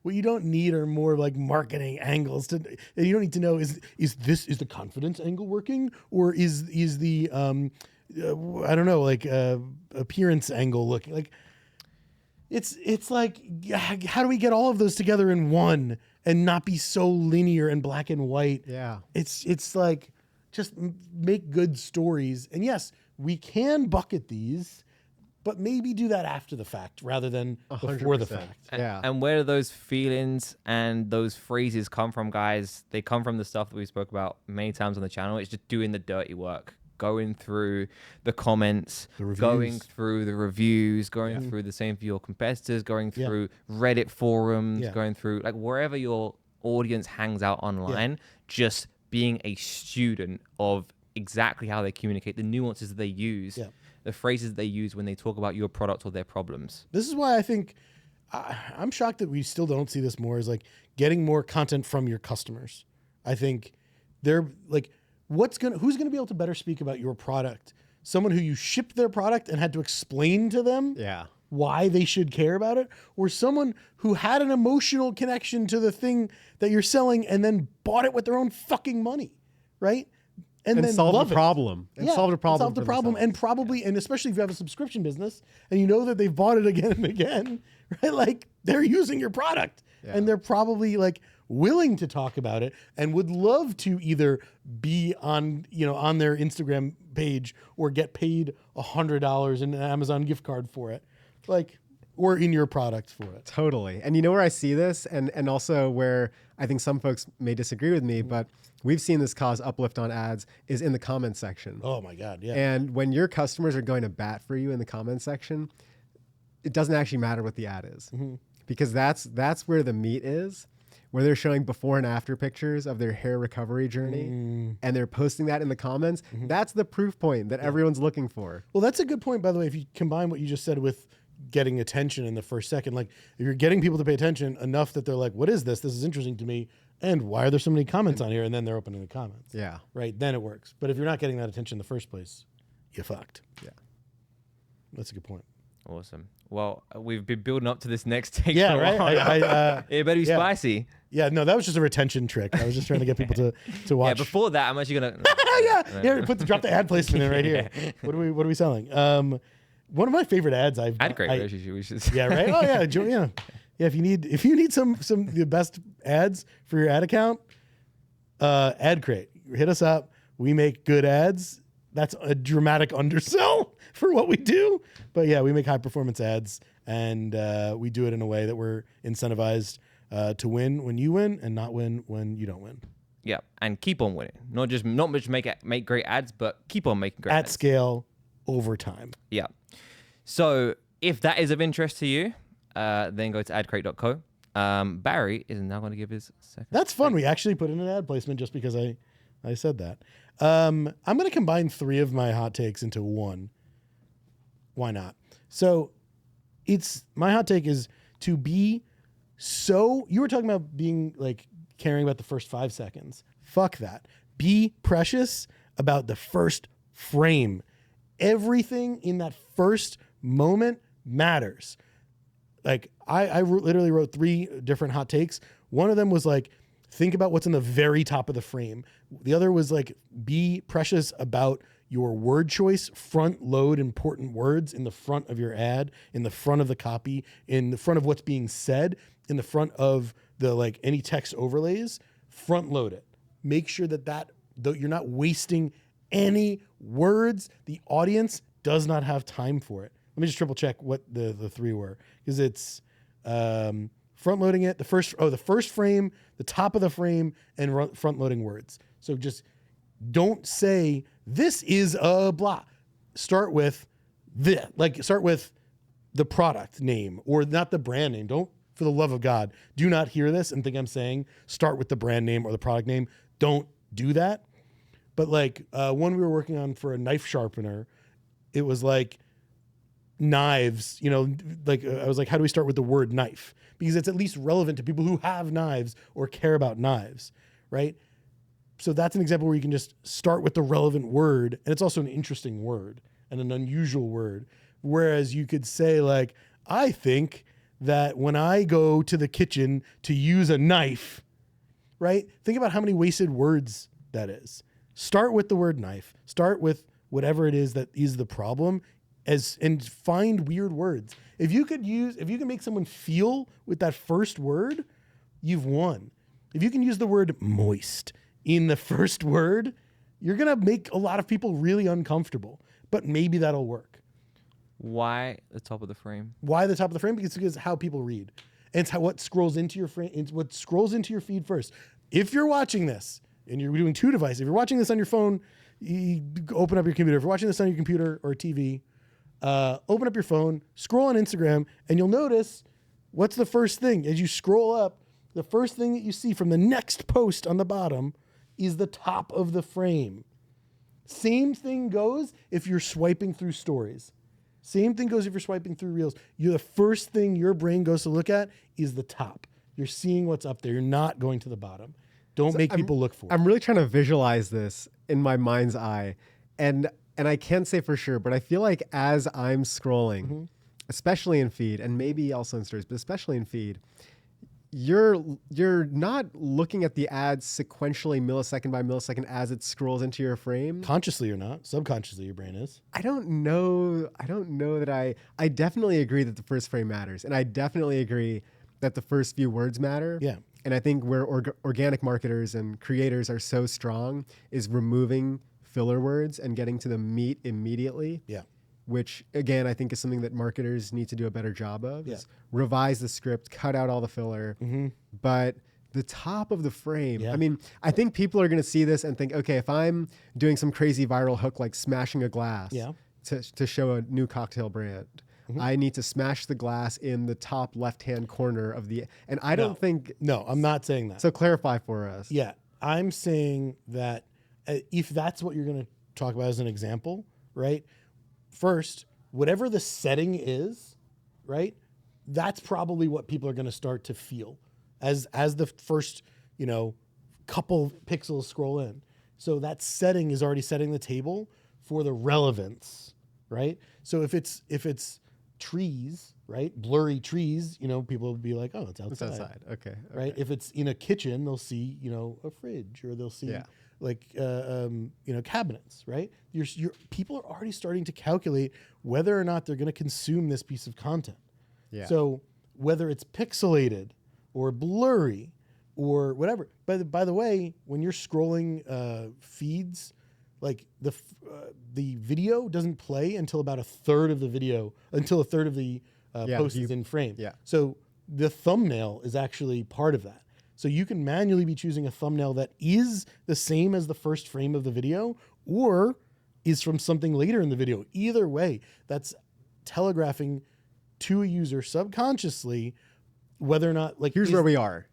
what you don't need are more marketing angles to. You don't need to know is the confidence angle working, or is the I don't know appearance angle looking It's how do we get all of those together in one and not be so linear and black and white? Yeah. It's just make good stories. And yes, we can bucket these, but maybe do that after the fact rather than before the 100%. fact. Yeah. And where do those feelings and those phrases come from, guys? They come from the stuff that we spoke about many times on the channel. It's just doing the dirty work. Going through the comments, going through the reviews, going through the same for your competitors, going through Reddit forums, going through wherever your audience hangs out online, just being a student of exactly how they communicate, the nuances that they use, the phrases that they use when they talk about your product or their problems. This is why I think I'm shocked that we still don't see this more as getting more content from your customers. I think they're who's gonna be able to better speak about your product? Someone who you shipped their product and had to explain to them why they should care about it, or someone who had an emotional connection to the thing that you're selling and then bought it with their own fucking money, right? And then solve love the it. problem. And solve the problem. Solve the for problem, themselves. and probably, and especially if you have a subscription business and you know that they've bought it again and again, right? They're using your product, and they're probably willing to talk about it and would love to either be on their Instagram page or get paid $100 in an Amazon gift card for it, or in your product for it. Totally. And you know where I see this, and also where I think some folks may disagree with me, but we've seen this cause uplift on ads is in the comment section. Oh my God, yeah. And when your customers are going to bat for you in the comment section, it doesn't actually matter what the ad is, because that's where the meat is, where they're showing before and after pictures of their hair recovery journey, and they're posting that in the comments. That's the proof point that everyone's looking for. Well, that's a good point, by the way, if you combine what you just said with getting attention in the first second. If you're getting people to pay attention enough that they're like, what is this? This is interesting to me. And why are there so many comments on here? And then they're opening the comments. Yeah. Right? Then it works. But if you're not getting that attention in the first place, you're fucked. Yeah. That's a good point. Awesome. Well, we've been building up to this next take. Yeah, for a right? while. It better be spicy. Yeah, no, that was just a retention trick. I was just trying to get people to watch. Yeah, before that, I'm actually going to... Drop the ad placement in right here. What are we selling? One of my favorite ads Adcrate, we should say. Yeah, right? Oh, yeah. Yeah. If you need some the best ads for your ad account, Adcrate. Hit us up. We make good ads. That's a dramatic undersell for what we do. But yeah, we make high performance ads, and we do it in a way that we're incentivized to win when you win and not win when you don't win. Yeah, and keep on winning. Not just make great ads, but keep on making great At ads. scale, over time. Yeah. So if that is of interest to you, then go to adcrate.co. Barry is now going to give his second. That's fun. We actually put in an ad placement just because I said that. I'm going to combine 3 of my hot takes into one. Why not? So my hot take is to be so, you were talking about being caring about the first 5 seconds. Fuck that. Be precious about the first frame. Everything in that first moment matters. Like I literally wrote 3 different hot takes. One of them was like, think about what's in the very top of the frame. The other was like, be precious about your word choice, front load important words in the front of your ad, in the front of the copy, in the front of what's being said, in the front of the like any text overlays, front load it. Make sure that you're not wasting any words. The audience does not have time for it. Let me just triple check what the 3 were, because it's front loading it, the first frame, the top of the frame, and front loading words. So just don't say this is a blah. Start with start with the product name, or not the brand name. Don't, for the love of God, do not hear this and think I'm saying start with the brand name or the product name. Don't do that. But like one we were working on for a knife sharpener, it was like knives, I was like, how do we start with the word knife? Because it's at least relevant to people who have knives or care about knives, right? So that's an example where you can just start with the relevant word, and it's also an interesting word and an unusual word. Whereas you could say like, I think that when I go to the kitchen to use a knife, right? Think about how many wasted words that is. Start with the word knife. Start with whatever it is that is the problem, and find weird words. If you can make someone feel with that first word, you've won. If you can use the word moist in the first word, you're going to make a lot of people really uncomfortable, but maybe that'll work. Why the top of the frame? Why the top of the frame? Because it's how people read. And it's what scrolls into your frame. It's what scrolls into your feed first. If you're watching this and you're doing 2 devices, if you're watching this on your phone, you open up your computer. If you're watching this on your computer or TV, open up your phone, scroll on Instagram, and you'll notice what's the first thing. As you scroll up, the first thing that you see from the next post on the bottom is the top of the frame. Same thing goes if you're swiping through stories. Same thing goes if you're swiping through reels. The first thing your brain goes to look at is the top. You're seeing what's up there. You're not going to the bottom. Don't make people look for it. I'm really trying to visualize this in my mind's eye. And I can't say for sure, but I feel like as I'm scrolling, especially in feed, and maybe also in stories, but especially in feed, you're not looking at the ads sequentially millisecond by millisecond as it scrolls into your frame. Consciously or not, subconsciously your brain is. I don't know that I definitely agree that the first frame matters. And I definitely agree that the first few words matter. Yeah. And I think where organic marketers and creators are so strong is removing filler words and getting to the meat immediately. Yeah. Which again, I think is something that marketers need to do a better job of. Yeah. Is revise the script, cut out all the filler. But the top of the frame, I mean, I think people are going to see this and think, okay, if I'm doing some crazy viral hook like smashing a glass to show a new cocktail brand, I need to smash the glass in the top left-hand corner of the, and I don't think. No, I'm not saying that. So clarify for us. Yeah, I'm saying that if that's what you're going to talk about as an example, right? First, whatever the setting is, right? That's probably what people are going to start to feel as the first, couple pixels scroll in. So that setting is already setting the table for the relevance, right? So if it's trees, right? Blurry trees, people will be like, oh, it's outside. It's outside. Okay. Right? If it's in a kitchen, they'll see, a fridge, or they'll see cabinets, right? Your people are already starting to calculate whether or not they're going to consume this piece of content. Yeah. So whether it's pixelated or blurry or whatever. By the way, when you're scrolling feeds, like the video doesn't play until about a third of the post is in frame. Yeah. So the thumbnail is actually part of that. So you can manually be choosing a thumbnail that is the same as the first frame of the video or is from something later in the video. Either way, that's telegraphing to a user subconsciously whether or not, like, Here's where we are.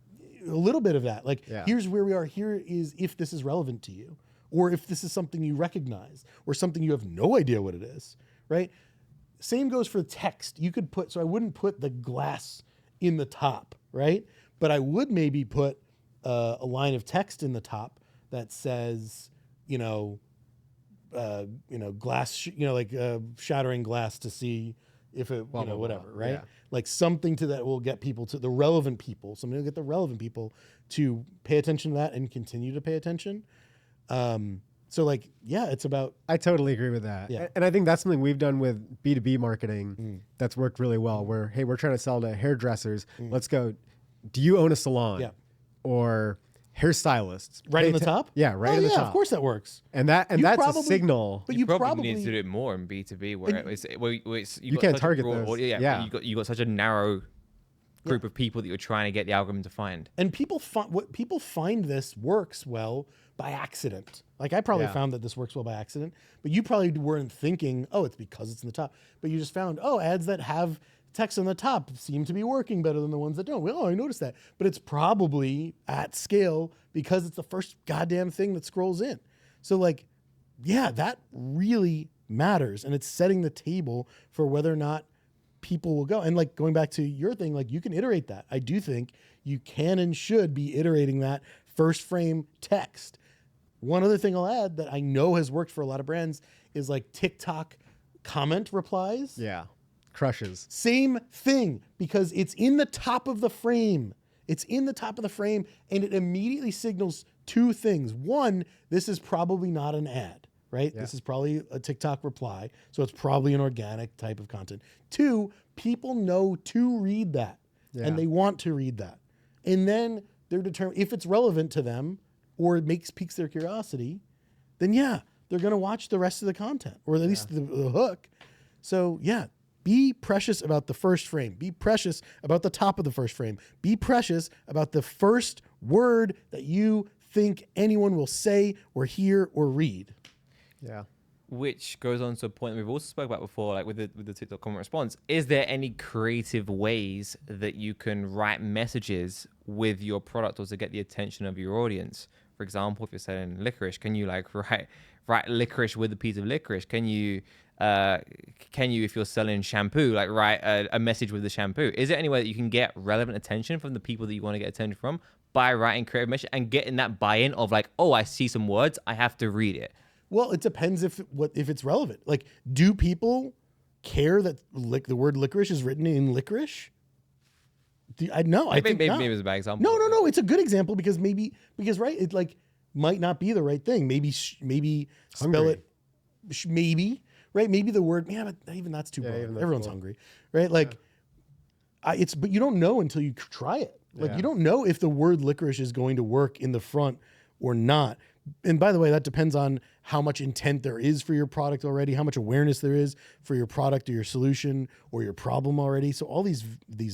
A little bit of that. Like, here's where we are. Here is if this is relevant to you, or if this is something you recognize, or something you have no idea what it is, right? Same goes for text. You could so I wouldn't put the glass in the top, right? But I would maybe put a line of text in the top that says, glass, shattering glass to see if it, Blah, blah, blah. whatever, right? Yeah. Like something to that will get people to the relevant people. Somebody will get the relevant people to pay attention to that and continue to pay attention. So like, yeah, it's about. I totally agree with that. Yeah. And I think that's something we've done with B2B marketing that's worked really well where, hey, we're trying to sell to hairdressers. Let's go. Do you own a salon? Yeah. Or hairstylists? Right in the top? Yeah, right in the top. Of course that works. And that's a signal. But You you probably need to do it more in B2B where You can't target those. Yeah. You got such a narrow group of people that you're trying to get the algorithm to find. And people find this works well by accident. Like I probably found that this works well by accident, but you probably weren't thinking, oh, it's because it's in the top. But you just found, oh, ads that have text on the top seem to be working better than the ones that don't. Well, oh, I noticed that. But it's probably at scale because it's the first goddamn thing that scrolls in. So like, yeah, that really matters. And it's setting the table for whether or not people will go. And like going back to your thing, like you can iterate that. I do think you can and should be iterating that first frame text. One other thing I'll add that I know has worked for a lot of brands is like TikTok comment replies. Yeah. Crushes. Same thing, because it's in the top of the frame. It's in the top of the frame, and it immediately signals two things. One, this is probably not an ad, right? Yeah. This is probably a TikTok reply, so it's probably an organic type of content. Two, people know to read that, and they want to read that. And then they're determined, if it's relevant to them or it piques their curiosity, then yeah, they're going to watch the rest of the content, or at least the hook. So yeah, be precious about the first frame. Be precious about the top of the first frame. Be precious about the first word that you think anyone will say or hear or read. Yeah. Which goes on to a point that we've also spoke about before, like with the TikTok comment response. Is there any creative ways that you can write messages with your product or to get the attention of your audience? For example, if you're selling licorice, can you like write licorice with a piece of licorice? Can you, if you're selling shampoo, like write a message with the shampoo? Is there any way that you can get relevant attention from the people that you want to get attention from by writing creative message and getting that buy-in of like, oh, I see some words, I have to read it? Well, it depends if it's relevant. Like, do people care that the word licorice is written in licorice? I think maybe not. it was a bad example. No. It's a good example because right, it like might not be the right thing. Maybe spell Hungry. it. Maybe right. Maybe the word. Yeah, but even that's too broad. Everyone's hungry, right? Like, but you don't know until you try it. Like you don't know if the word licorice is going to work in the front or not. And by the way, that depends on how much intent there is for your product already, how much awareness there is for your product or your solution or your problem already. So all these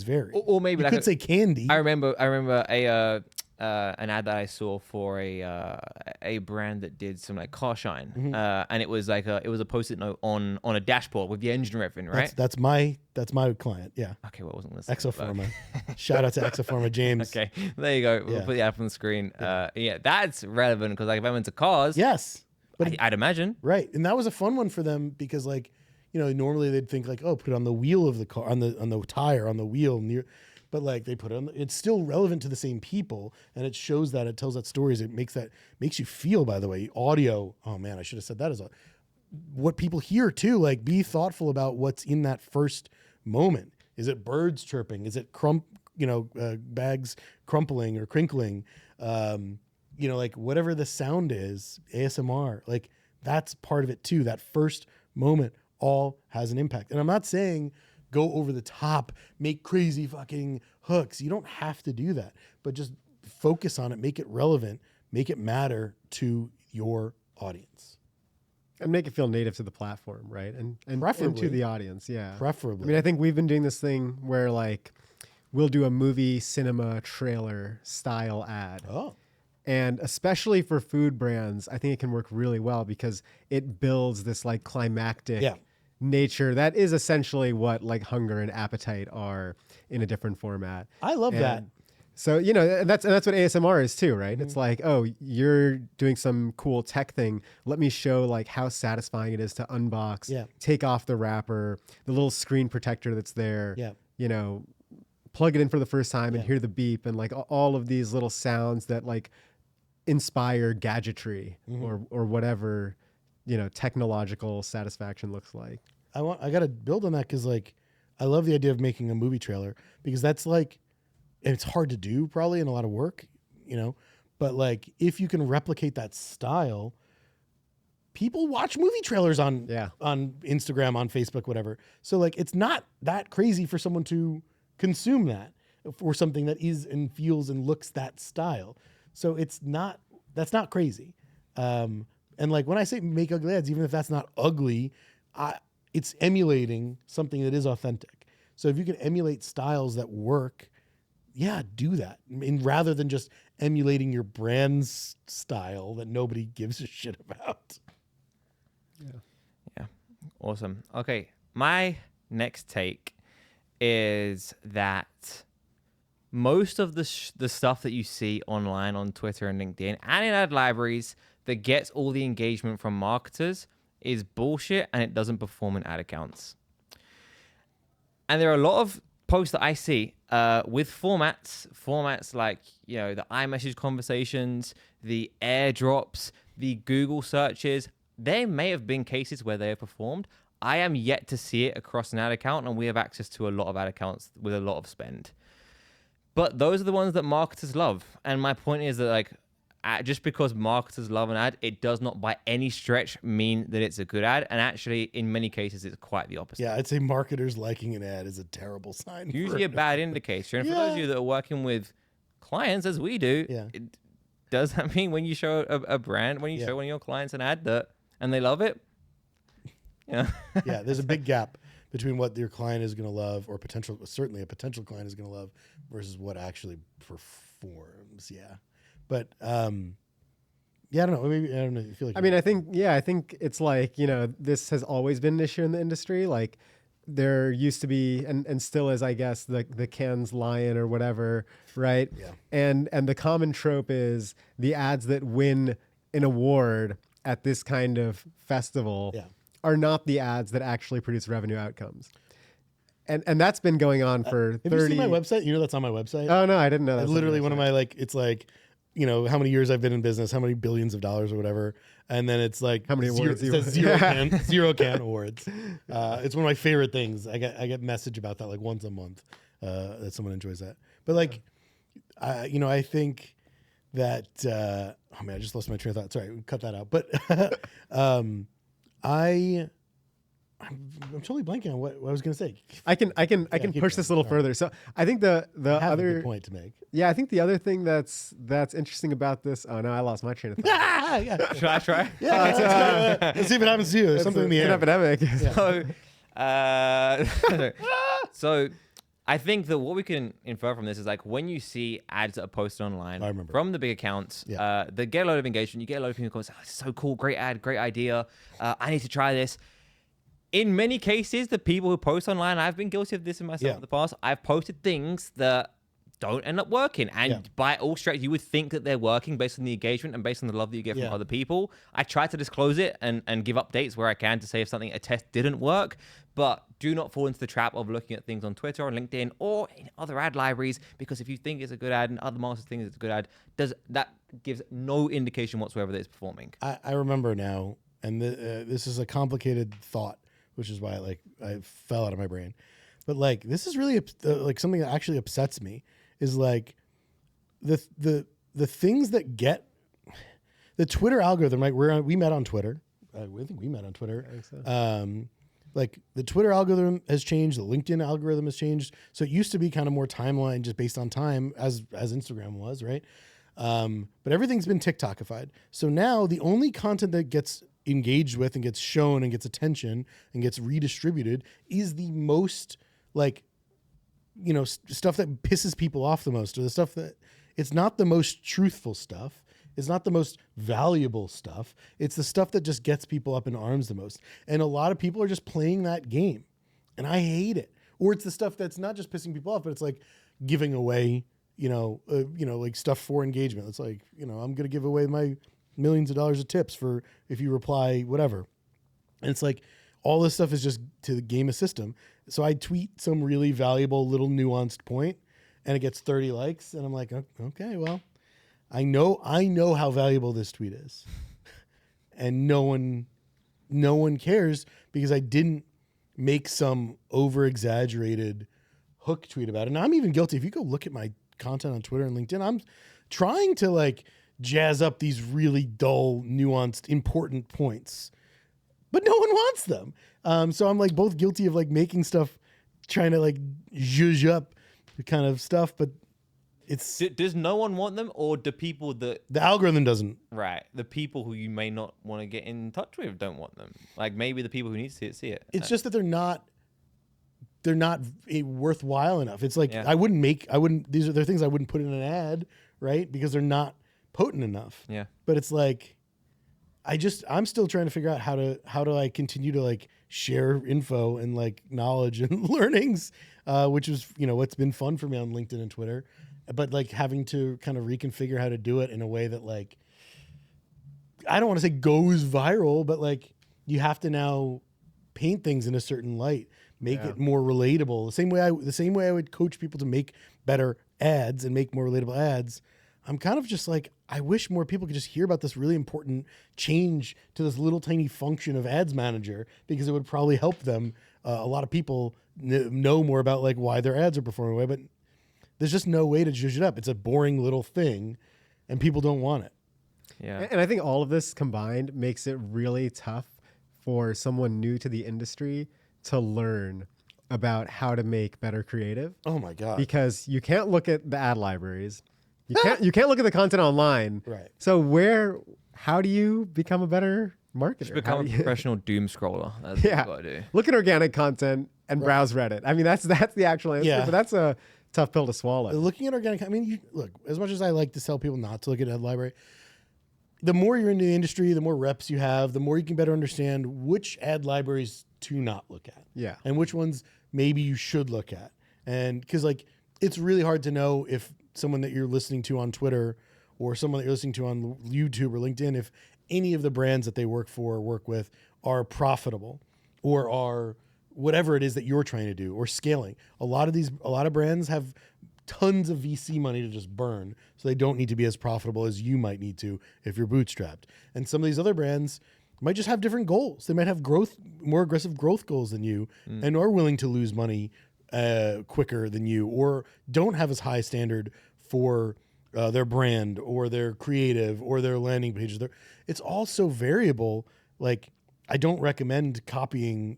vary. Or maybe you like could say candy. I remember an ad that I saw for a brand that did some like car shine, and it was like it was a post-it note on a dashboard with the engine revving, right? That's my client. Yeah. Okay, well, I wasn't listening. Exoforma. Shout out to Exoforma James. Okay, there you go. We'll put the ad on the screen. Yeah, that's relevant because like if I'm into cars, Yes. But I'd imagine. right. And that was a fun one for them because like, normally they'd think like, oh, put it on the wheel of the car, on the tire, on the wheel near. But like they put it on, it's still relevant to the same people, and it shows that, it tells that stories. It makes you feel. By the way, audio. Oh man, I should have said that as what people hear too. Like, be thoughtful about what's in that first moment. Is it birds chirping? Is it bags crumpling or crinkling? Like whatever the sound is, ASMR. Like that's part of it too. That first moment all has an impact. And I'm not saying go over the top, make crazy fucking hooks. You don't have to do that, but just focus on it, make it relevant, make it matter to your audience. And make it feel native to the platform, right? And Preferably. to the audience, yeah. Preferably. I mean, I think we've been doing this thing where like we'll do a movie cinema trailer style ad. Oh. And especially for food brands, I think it can work really well because it builds this like climactic nature that is essentially what like hunger and appetite are in a different format. I love that. So, that's what ASMR is too, right? It's like, oh, you're doing some cool tech thing. Let me show like how satisfying it is to unbox, take off the wrapper, the little screen protector that's there, plug it in for the first time and hear the beep and like all of these little sounds that like inspire gadgetry or whatever, technological satisfaction looks like. I got to build on that because like I love the idea of making a movie trailer because that's like, and it's hard to do probably and a lot of work, but like if you can replicate that style, people watch movie trailers on Instagram, on Facebook, whatever. So like it's not that crazy for someone to consume that for something that is and feels and looks that style. So that's not crazy. And like when I say make ugly ads, even if that's not ugly, it's emulating something that is authentic. So if you can emulate styles that work, do that. I mean, rather than just emulating your brand's style that nobody gives a shit about. Yeah. Awesome. Okay. My next take is that most of the stuff that you see online on Twitter and LinkedIn and in ad libraries that gets all the engagement from marketers is bullshit and it doesn't perform in ad accounts. And there are a lot of posts that I see with formats like, the iMessage conversations, the airdrops, the Google searches. There may have been cases where they have performed. I am yet to see it across an ad account, and we have access to a lot of ad accounts with a lot of spend. But those are the ones that marketers love. And my point is that like, just because marketers love an ad, it does not by any stretch mean that it's a good ad. And actually, in many cases, it's quite the opposite. Yeah, I'd say marketers liking an ad is a terrible sign. Usually a bad indicator. And for those of you that are working with clients, as we do, does that mean when you show a brand, when you show one of your clients an ad and they love it? Yeah. There's a big gap between what your client is going to love or certainly a potential client is going to love versus what actually performs. Yeah. But, I don't know. Maybe, I don't know. I feel like, I think it's like, this has always been an issue in the industry. Like there used to be, and still is, I guess, the Cannes Lion or whatever. Right. Yeah. And the common trope is the ads that win an award at this kind of festival are not the ads that actually produce revenue outcomes. And that's been going on for 30. Have you seen my website? That's on my website. Oh no, I didn't know that. It's literally one of my, like, it's like, how many years I've been in business, how many billions of dollars or whatever. And then it's like how many awards it says zero can awards. It's one of my favorite things. I get message about that like once a month, that someone enjoys that. But like, I think that, I just lost my train of thought. Sorry, cut that out. But, I'm totally blanking on what I was going to say. I can push this a little further. So I think the I have other a good point to make. Yeah, I think the other thing that's interesting about this. Oh no, I lost my train of thought. Should I try? Yeah, let's see if it happens to you. There's something in the It's air. an epidemic. Yeah. So I think that what we can infer from this is like when you see ads that are posted online from the big accounts, that get a lot of engagement, you get a lot of people going, "Oh, so cool, great ad, great idea. I need to try this." In many cases, the people who post online, I've been guilty of this in myself in the past. I've posted things that don't end up working. And by all stretch, you would think that they're working based on the engagement and based on the love that you get from other people. I try to disclose it and give updates where I can to say if a test didn't work. But do not fall into the trap of looking at things on Twitter or LinkedIn or in other ad libraries, because if you think it's a good ad and other marketers think it's a good ad, that gives no indication whatsoever that it's performing. I remember now, and this is a complicated thought, which is why I fell out of my brain. But like, this is really like something that actually upsets me is like the things that get the Twitter algorithm. Like we met on Twitter. I think we met on Twitter. I think so. Like the Twitter algorithm has changed. The LinkedIn algorithm has changed. So it used to be kind of more timeline just based on time as Instagram was, right? But everything's been TikTokified. So now the only content that gets engaged with and gets shown and gets attention and gets redistributed is the most stuff that pisses people off the most, or the stuff that it's not the most truthful stuff. It's not the most valuable stuff. It's the stuff that just gets people up in arms the most. And a lot of people are just playing that game, and I hate it. Or it's the stuff that's not just pissing people off, but it's like giving away, like stuff for engagement. It's like, I'm going to give away my millions of dollars of tips for if you reply, whatever. And it's like all this stuff is just to game a system. So I tweet some really valuable little nuanced point, and it gets 30 likes, and I'm like, okay, well, I know how valuable this tweet is, and no one cares because I didn't make some over exaggerated hook tweet about it. And I'm even guilty. If you go look at my content on Twitter and LinkedIn, I'm trying to like jazz up these really dull, nuanced, important points, but no one wants them. So I'm like both guilty of like making stuff, trying to like zhuzh up the kind of stuff, but it's Does no one want them, or do people that the algorithm doesn't. right? The people who you may not want to get in touch with don't want them. Like maybe the people who need to see it. It's just that they're not worthwhile enough. It's like Yeah. they're things I wouldn't put in an ad, right? Because they're not potent enough. Yeah. But it's like I'm still trying to figure out how do I continue to like share info and like knowledge and learnings, which is, what's been fun for me on LinkedIn and Twitter, but like having to kind of reconfigure how to do it in a way that like, I don't want to say goes viral, but like you have to now paint things in a certain light, make it more relatable. The same way I would coach people to make better ads and make more relatable ads. I'm kind of just like, I wish more people could just hear about this really important change to this little tiny function of Ads Manager, because it would probably help them. A lot of people know more about like why their ads are performing away, but there's just no way to judge it up. It's a boring little thing, and people don't want it. Yeah. And I think all of this combined makes it really tough for someone new to the industry to learn about how to make better creative, Oh my God. because you can't look at the ad libraries. You can't look at the content online. Right. So how do you become a better marketer? Just become a professional doom scroller. That's what you Yeah. gotta do. Look at organic content and browse Reddit. I mean, that's the actual answer, Yeah. but that's a tough pill to swallow. Looking at organic, look, as much as I like to tell people not to look at ad library, the more you're into the industry, the more reps you have, the more you can better understand which ad libraries to not look at. Yeah. And which ones maybe you should look at. And because like, it's really hard to know if someone that you're listening to on Twitter or someone that you're listening to on YouTube or LinkedIn, if any of the brands that they work for or work with are profitable or are whatever it is that you're trying to do or scaling. A lot of brands have tons of VC money to just burn, so they don't need to be as profitable as you might need to if you're bootstrapped. And some of these other brands might just have different goals. They might have more aggressive growth goals than you, and are willing to lose money quicker than you, or don't have as high standard for their brand or their creative or their landing pages. It's all so variable. Like, I don't recommend copying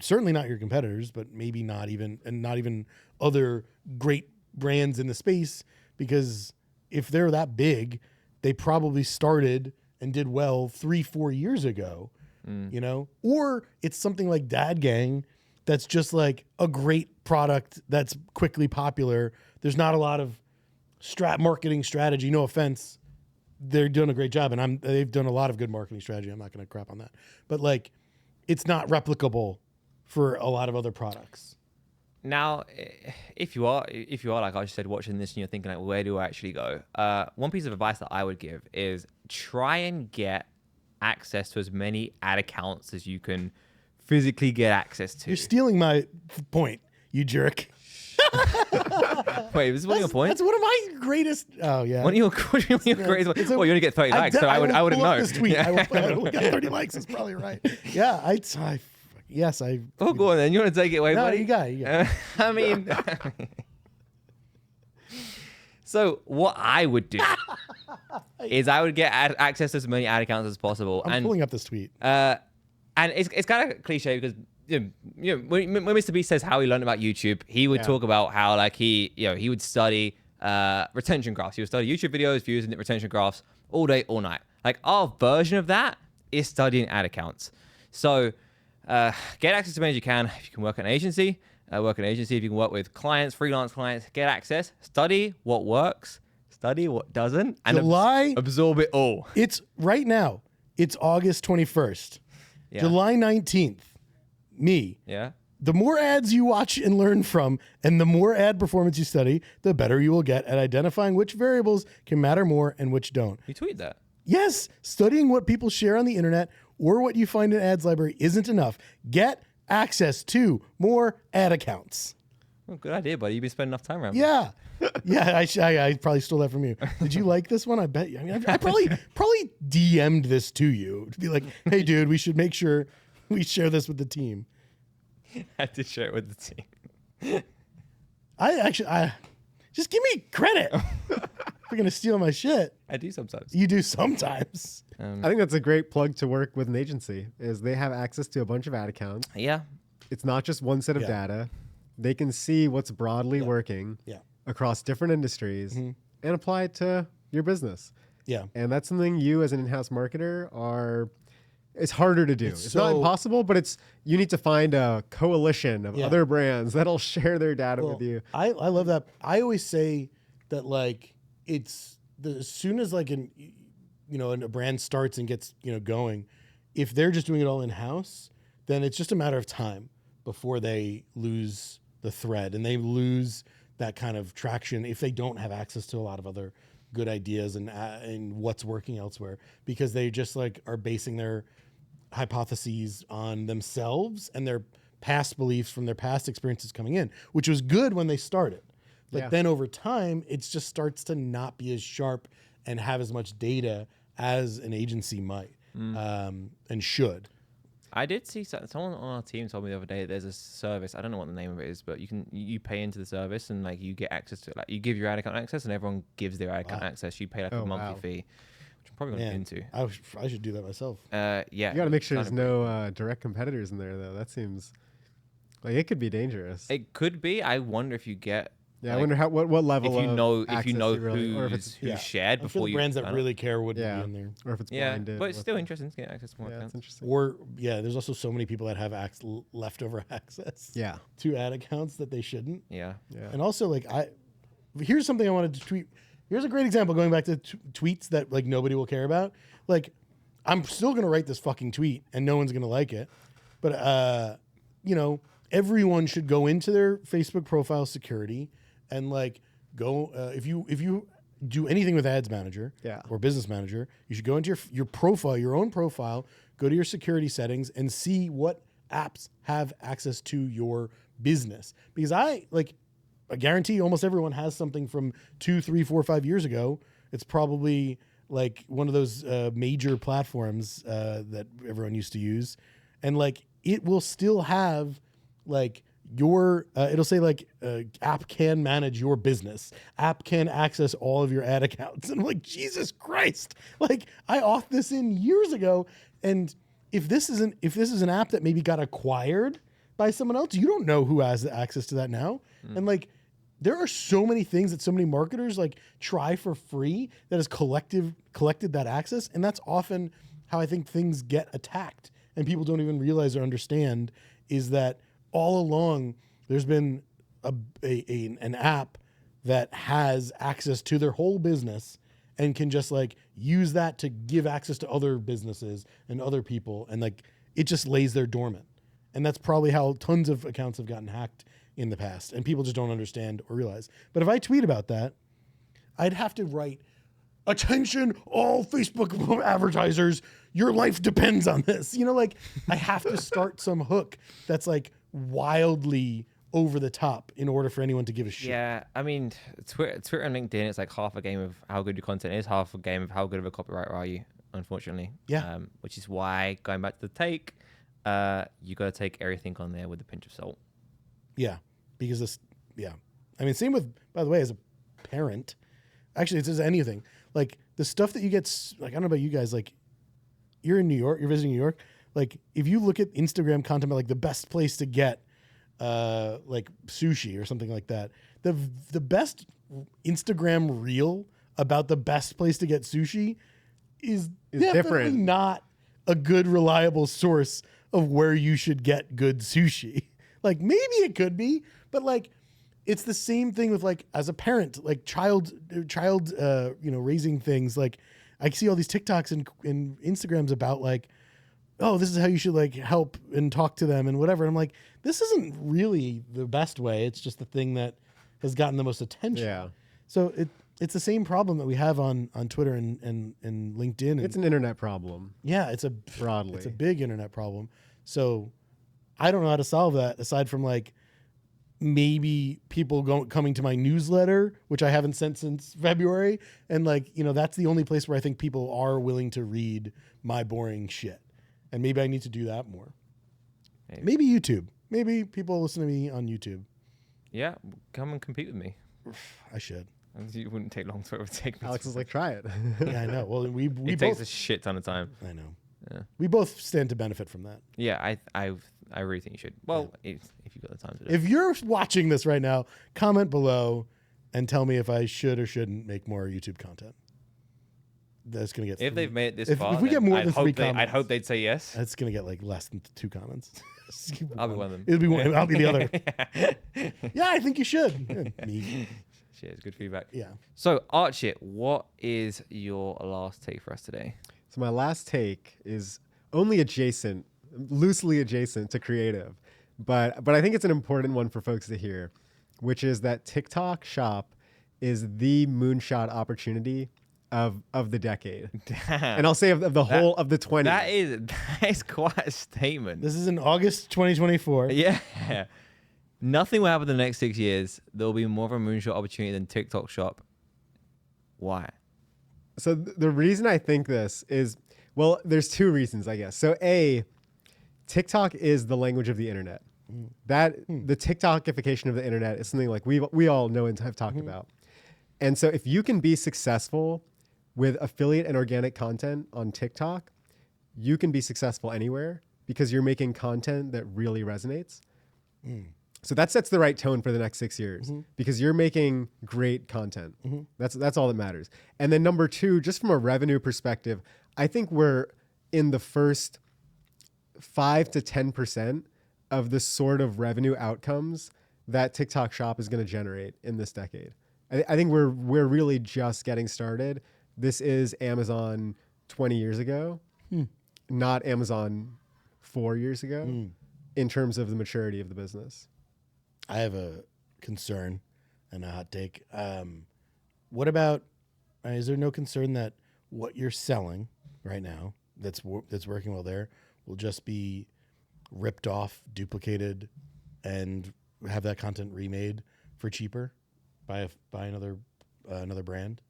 certainly not your competitors, but maybe not even other great brands in the space, because if they're that big, they probably started and did well 3-4 years ago, or it's something like Dad Gang that's just like a great product that's quickly popular. There's not a lot of marketing strategy. No offense. They're doing a great job, and they've done a lot of good marketing strategy. I'm not going to crap on that, but like, it's not replicable for a lot of other products. Now, if you are like I just said, watching this and you're thinking like, where do I actually go? One piece of advice that I would give is try and get access to as many ad accounts as you can physically get access to. You're stealing my point, you jerk. Wait, this is one of your points? That's one of my greatest. Oh yeah. One of your greatest. Well, you only get 30 likes, so I wouldn't know. This tweet. I will get 30 likes. That's probably right. Yeah, yes. Oh, go on then. You want to take it away, No, buddy? you got it. I mean, so what I would do is I would get access to as many ad accounts as possible. I'm pulling up this tweet. And it's kind of cliche because when Mr. Beast says how he learned about YouTube, he would talk about how like he would study retention graphs. He would study YouTube videos, views, and retention graphs all day, all night. Like, our version of that is studying ad accounts. So get access to as many as you can. If you can work at an agency, work at an agency. If you can work with clients, freelance clients, get access. Study what works, study what doesn't, and absorb it all. It's right now. It's August 21st. Yeah. July 19th. Me. Yeah. The more ads you watch and learn from, and the more ad performance you study, the better you will get at identifying which variables can matter more and which don't. You tweet that. Yes, studying what people share on the internet or what you find in ads library isn't enough. Get access to more ad accounts. Oh, good idea, buddy. You've been spending enough time around. Yeah, yeah. I probably stole that from you. Did you like this one? I bet. I mean, I probably DM'd this to you to be like, "Hey, dude, we should make sure we share this with the team." I did share it with the team. I just give me credit. If you're gonna steal my shit, I do sometimes. you do sometimes. I think that's a great plug to work with an agency. Is they have access to a bunch of ad accounts. Yeah. It's not just one set of Yeah. data. They can see what's broadly working Yeah. across different industries and apply it to your business. Yeah. And that's something you as an in-house marketer it's harder to do. It's not so- impossible, but you need to find a coalition of other brands that'll share their data with you. I love that. I always say that like as soon as like a brand starts and gets going, if they're just doing it all in house, then it's just a matter of time before they lose the thread and they lose that kind of traction if they don't have access to a lot of other good ideas and what's working elsewhere, because they just like are basing their hypotheses on themselves and their past beliefs from their past experiences coming in, which was good when they started. But then over time, it just starts to not be as sharp and have as much data as an agency might and should. I did see someone on our team told me the other day there's a service. I don't know what the name of it is, but you pay into the service and like you get access to it. Like you give your ad account access and everyone gives their ad account access. You pay like a monthly fee, which I'm probably going to get into. I should do that myself. Yeah. You got to make sure there's no direct competitors in there, though. That seems like it could be dangerous. It could be. I wonder if you get. I wonder what level. If you know really, or if it's who's shared I'm sure before the you. brands that really care would be in there. or if it's Yeah, blinded. but it's still interesting to get access to more Yeah, accounts. it's interesting. Or there's also so many people that have leftover access. Yeah. To ad accounts that they shouldn't. Yeah. And also, like, here's something I wanted to tweet. Here's a great example going back to tweets that like nobody will care about. Like, I'm still gonna write this fucking tweet and no one's gonna like it, but everyone should go into their Facebook profile security and like go if you do anything with Ads Manager or Business Manager, you should go into your profile, your own profile, go to your security settings and see what apps have access to your business. Because I guarantee almost everyone has something from 2, 3, 4, 5 years ago. It's probably like one of those major platforms that everyone used to use. And like it will still have like your it'll say like app can manage your business, app can access all of your ad accounts, and I'm like, Jesus Christ, like I auth this in years ago, and if this is an app that maybe got acquired by someone else, you don't know who has access to that now. And like there are so many things that so many marketers like try for free that has collected that access, and that's often how I think things get attacked and people don't even realize or understand is that all along, there's been an app that has access to their whole business and can just like use that to give access to other businesses and other people. And like, it just lays there dormant. And that's probably how tons of accounts have gotten hacked in the past and people just don't understand or realize. But if I tweet about that, I'd have to write, attention, all Facebook advertisers, your life depends on this. Like I have to start some hook that's like wildly over the top in order for anyone to give a shit. Yeah, I mean, Twitter and LinkedIn, it's like half a game of how good your content is, half a game of how good of a copywriter are you, unfortunately. Yeah. Which is why, going back to the take, you got to take everything on there with a pinch of salt. Yeah, because I mean, same with, by the way, as a parent, actually, it's just anything. Like the stuff that you get, like, I don't know about you guys, like you're in New York, you're visiting New York. Like if you look at Instagram content, like the best place to get like sushi or something like that, the best Instagram reel about the best place to get sushi is definitely different. Not a good, reliable source of where you should get good sushi. Like maybe it could be, but like it's the same thing with like as a parent, like child raising things. Like I see all these TikToks and Instagrams about like, oh, this is how you should like help and talk to them and whatever. And I'm like, this isn't really the best way. It's just the thing that has gotten the most attention. Yeah. So it's the same problem that we have on Twitter and LinkedIn. It's an internet problem. Yeah, it's a big internet problem. So I don't know how to solve that aside from like maybe people coming to my newsletter, which I haven't sent since February. And like, that's the only place where I think people are willing to read my boring shit. And maybe I need to do that more. Maybe YouTube. Maybe people listen to me on YouTube. Yeah, come and compete with me. I should. It wouldn't take long to overtake me. Alex is like, try it. Yeah, I know. Well, we It both takes a shit ton of time. I know. Yeah. We both stand to benefit from that. Yeah, I really think you should. Well, if you got the time to do it. If you're watching this right now, comment below and tell me if I should or shouldn't make more YouTube content. That's gonna get. If they've made it this far, if we get more I'd than hope 3 I'd comments, hope they'd say yes. that's gonna get like less than 2 comments. I'll be one of them. It'll be one. I'll be the other. Yeah, I think you should. Yeah, me. Shit, it's good feedback. Yeah. So, Archit, what is your last take for us today? So my last take is only loosely adjacent to creative, but I think it's an important one for folks to hear, which is that TikTok Shop is the moonshot opportunity of the decade. Damn. And I'll say of the whole of the 20s. That is quite a statement. This is in August 2024. Yeah. Nothing will happen in the next 6 years. There will be more of a moonshot opportunity than TikTok Shop. Why? So the reason I think this is, well, there's 2 reasons, I guess. So A, TikTok is the language of the internet. The TikTokification of the internet is something like we all know and have talked about. And so if you can be successful with affiliate and organic content on TikTok, you can be successful anywhere because you're making content that really resonates. So that sets the right tone for the next 6 years because you're making great content. That's all that matters. And then number 2, just from a revenue perspective, I think we're in the first 5 to 10% of the sort of revenue outcomes that TikTok Shop is going to generate in this decade. I think we're really just getting started. This is Amazon 20 years ago, not Amazon 4 years ago in terms of the maturity of the business. I have a concern and a hot take. What about, is there no concern that what you're selling right now that's working well there will just be ripped off, duplicated, and have that content remade for cheaper by another brand?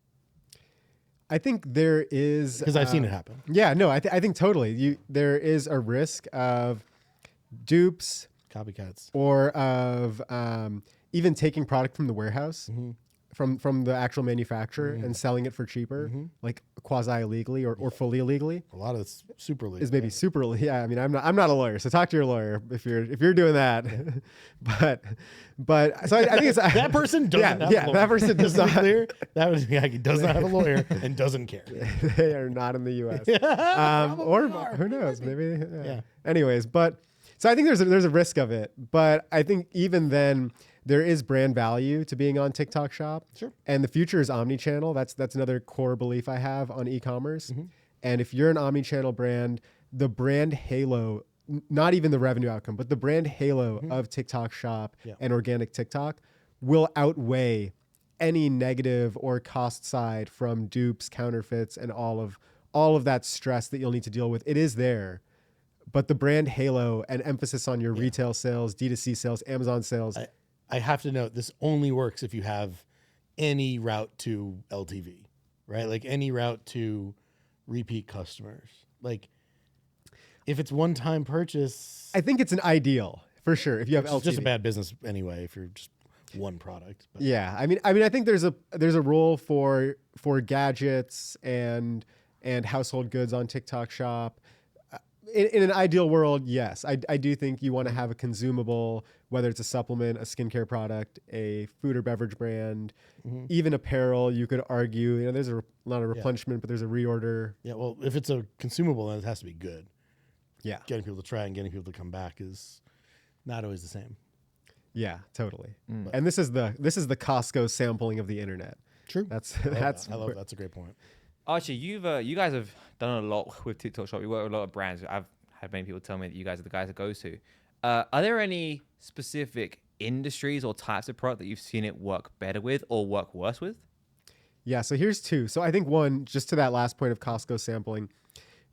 I think there is, because I've seen it happen. Yeah, no, I think totally. There is a risk of dupes, Copycats, or of even taking product from the warehouse, from the actual manufacturer and selling it for cheaper, like quasi illegally or fully illegally. A lot of it's super legal. Is maybe super. Yeah, I mean, I'm not a lawyer, so talk to your lawyer if you're doing that. but so I think it's that person doesn't have a lawyer. That person does not. Clear, he does not have a lawyer and doesn't care. They are not in the U.S. Or who knows? Maybe. Yeah. Anyways, but so I think there's a risk of it, but I think even then there is brand value to being on TikTok Shop. Sure. And the future is omni-channel. That's another core belief I have on e-commerce. And if you're an omni-channel brand, the brand halo, not even the revenue outcome, but the brand halo of TikTok Shop and organic TikTok will outweigh any negative or cost side from dupes, counterfeits, and all of that stress that you'll need to deal with. It is there. But the brand halo and emphasis on your retail sales, D2C sales, Amazon sales. I have to note, this only works if you have any route to LTV, right? Like any route to repeat customers. Like if it's one-time purchase, I think it's an ideal for sure. If you have LTV, it's just a bad business anyway. If you're just one product. But. Yeah, I mean, I think there's a role for gadgets and household goods on TikTok Shop. In an ideal world, yes, I do think you want to have a consumable, whether it's a supplement, a skincare product, a food or beverage brand, even apparel. You could argue, there's a lot of replenishment, but there's a reorder. Yeah, well, if it's a consumable, then it has to be good. Yeah, getting people to try and getting people to come back is not always the same. Yeah, totally. And this is the Costco sampling of the internet. True. I love that. That's a great point. Archie, you guys have done a lot with TikTok Shop. You work with a lot of brands. I've had many people tell me that you guys are the guys it goes to. Are there any specific industries or types of product that you've seen it work better with or work worse with? Yeah, so here's 2. So I think one, just to that last point of Costco sampling,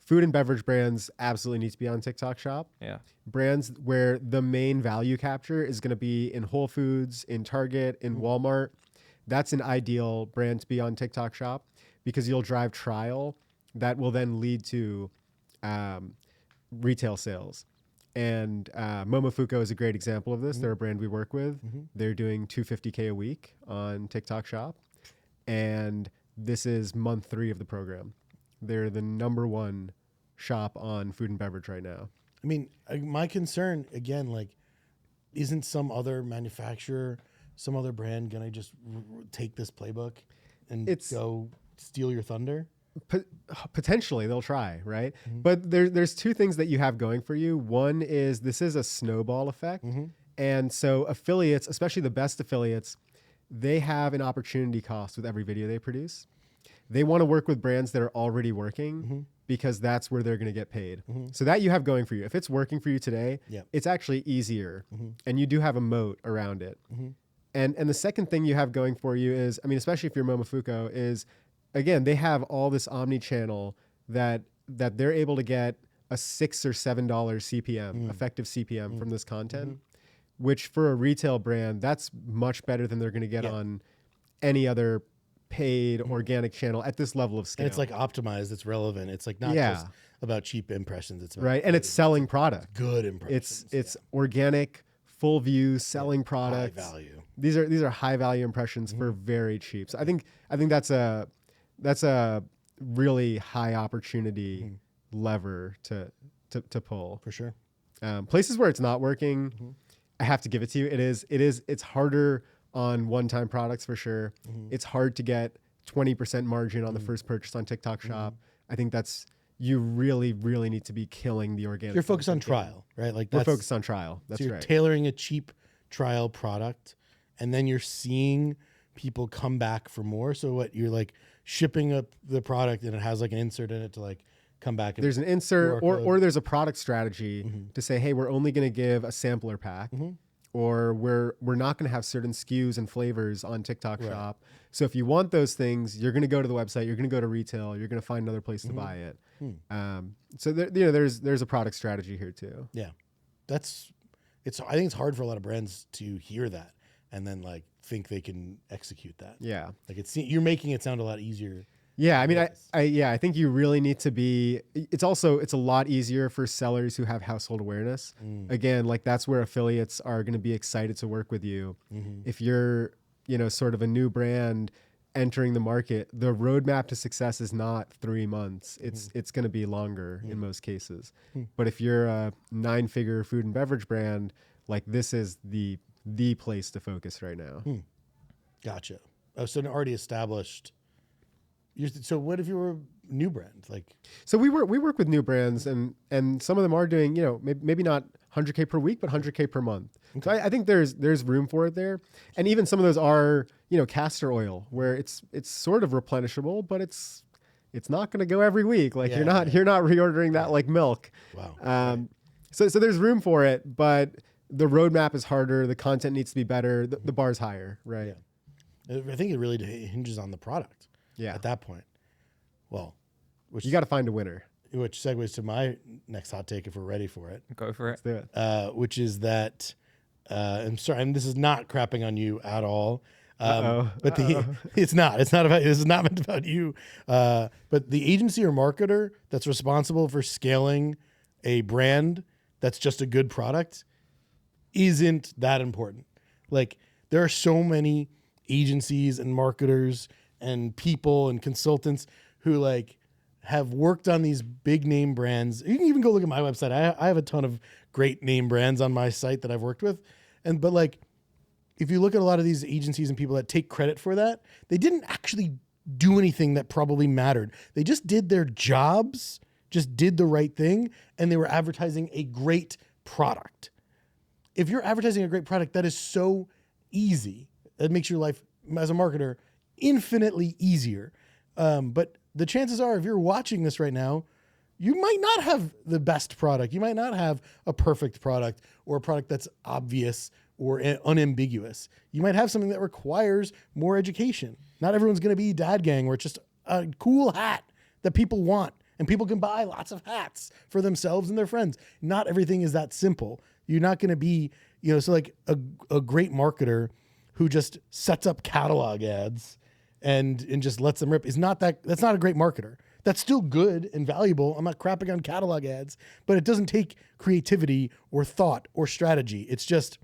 food and beverage brands absolutely need to be on TikTok Shop. Yeah. Brands where the main value capture is going to be in Whole Foods, in Target, in Walmart. That's an ideal brand to be on TikTok Shop because you'll drive trial that will then lead to retail sales. And Momofuku is a great example of this. They're a brand we work with. They're doing $250K a week on TikTok Shop. And this is month 3 of the program. They're the #1 shop on food and beverage right now. I mean, my concern, again, like, isn't some other manufacturer, some other brand going to just take this playbook and go steal your thunder? Potentially they'll try, right? But there's 2 things that you have going for you. One is this is a snowball effect. And so affiliates, especially the best affiliates, they have an opportunity cost with every video they produce. They want to work with brands that are already working because that's where they're going to get paid. So that you have going for you. If it's working for you today, it's actually easier and you do have a moat around it. And the second thing you have going for you is, I mean, especially if you're Momofuku, is again, they have all this omni-channel that they're able to get a $6 or $7 CPM, effective CPM from this content, which for a retail brand, that's much better than they're going to get on any other paid organic channel at this level of scale. And it's like optimized, it's relevant. It's like not just about cheap impressions. It's about right. And it's selling product. Good impressions. It's organic, full view, selling products. High value. These are high value impressions for very cheap. So I think that's a really high opportunity lever to pull. For sure. Places where it's not working, I have to give it to you. It's harder on one-time products for sure. It's hard to get 20% margin on the first purchase on TikTok Shop. I think you really, really need to be killing the organic. You're focused on trial, right? Like we're focused on trial. That's so you're right. tailoring a cheap trial product, and then you're seeing people come back for more. So what, you're like shipping up the product and it has like an insert in it to like come back. And there's an insert or there's a product strategy to say, hey, we're only going to give a sampler pack. Or we're not going to have certain SKUs and flavors on TikTok Shop. So if you want those things, you're going to go to the website, you're going to go to retail, you're going to find another place to buy it. So there's a product strategy here too. Yeah, I think it's hard for a lot of brands to hear that and then like think they can execute that. Yeah, like you're making it sound a lot easier. Yeah, I mean, I think you really need to be. It's a lot easier for sellers who have household awareness. Again, like that's where affiliates are going to be excited to work with you. If you're, sort of a new brand entering the market, the roadmap to success is not 3 months. It's going to be longer in most cases. But if you're a 9-figure food and beverage brand, like this is the place to focus right now. Gotcha. Oh, so an already established. So what if you were a new brand? So we work with new brands and some of them are doing, maybe not 100K per week, but 100K per month. Okay. So I think there's room for it there. And even some of those are, castor oil where it's sort of replenishable, but it's not going to go every week. Like you're not reordering that like milk. Wow. So there's room for it, but the roadmap is harder. The content needs to be better. The bar's higher. Right. Yeah. I think it really hinges on the product. Yeah. At that point. Well, you got to find a winner. Which segues to my next hot take if we're ready for it. Go for it. Let's do it. Which is that I'm sorry, and this is not crapping on you at all. But it's not about, this is not meant about you. But the agency or marketer that's responsible for scaling a brand that's just a good product isn't that important. Like there are so many agencies and marketers and people and consultants who like have worked on these big name brands. You can even go look at my website. I have a ton of great name brands on my site that I've worked with. But like, if you look at a lot of these agencies and people that take credit for that, they didn't actually do anything that probably mattered. They just did their jobs, just did the right thing, and they were advertising a great product. If you're advertising a great product, that is so easy. That makes your life as a marketer infinitely easier. But the chances are, if you're watching this right now, you might not have the best product. You might not have a perfect product or a product that's obvious or unambiguous. You might have something that requires more education. Not everyone's going to be Dad Gang, where it's just a cool hat that people want and people can buy lots of hats for themselves and their friends. Not everything is that simple. You're not going to be, so like a great marketer who just sets up catalog ads and just lets them rip that's not a great marketer. That's still good and valuable. I'm not crapping on catalog ads, but it doesn't take creativity or thought or strategy. It's just,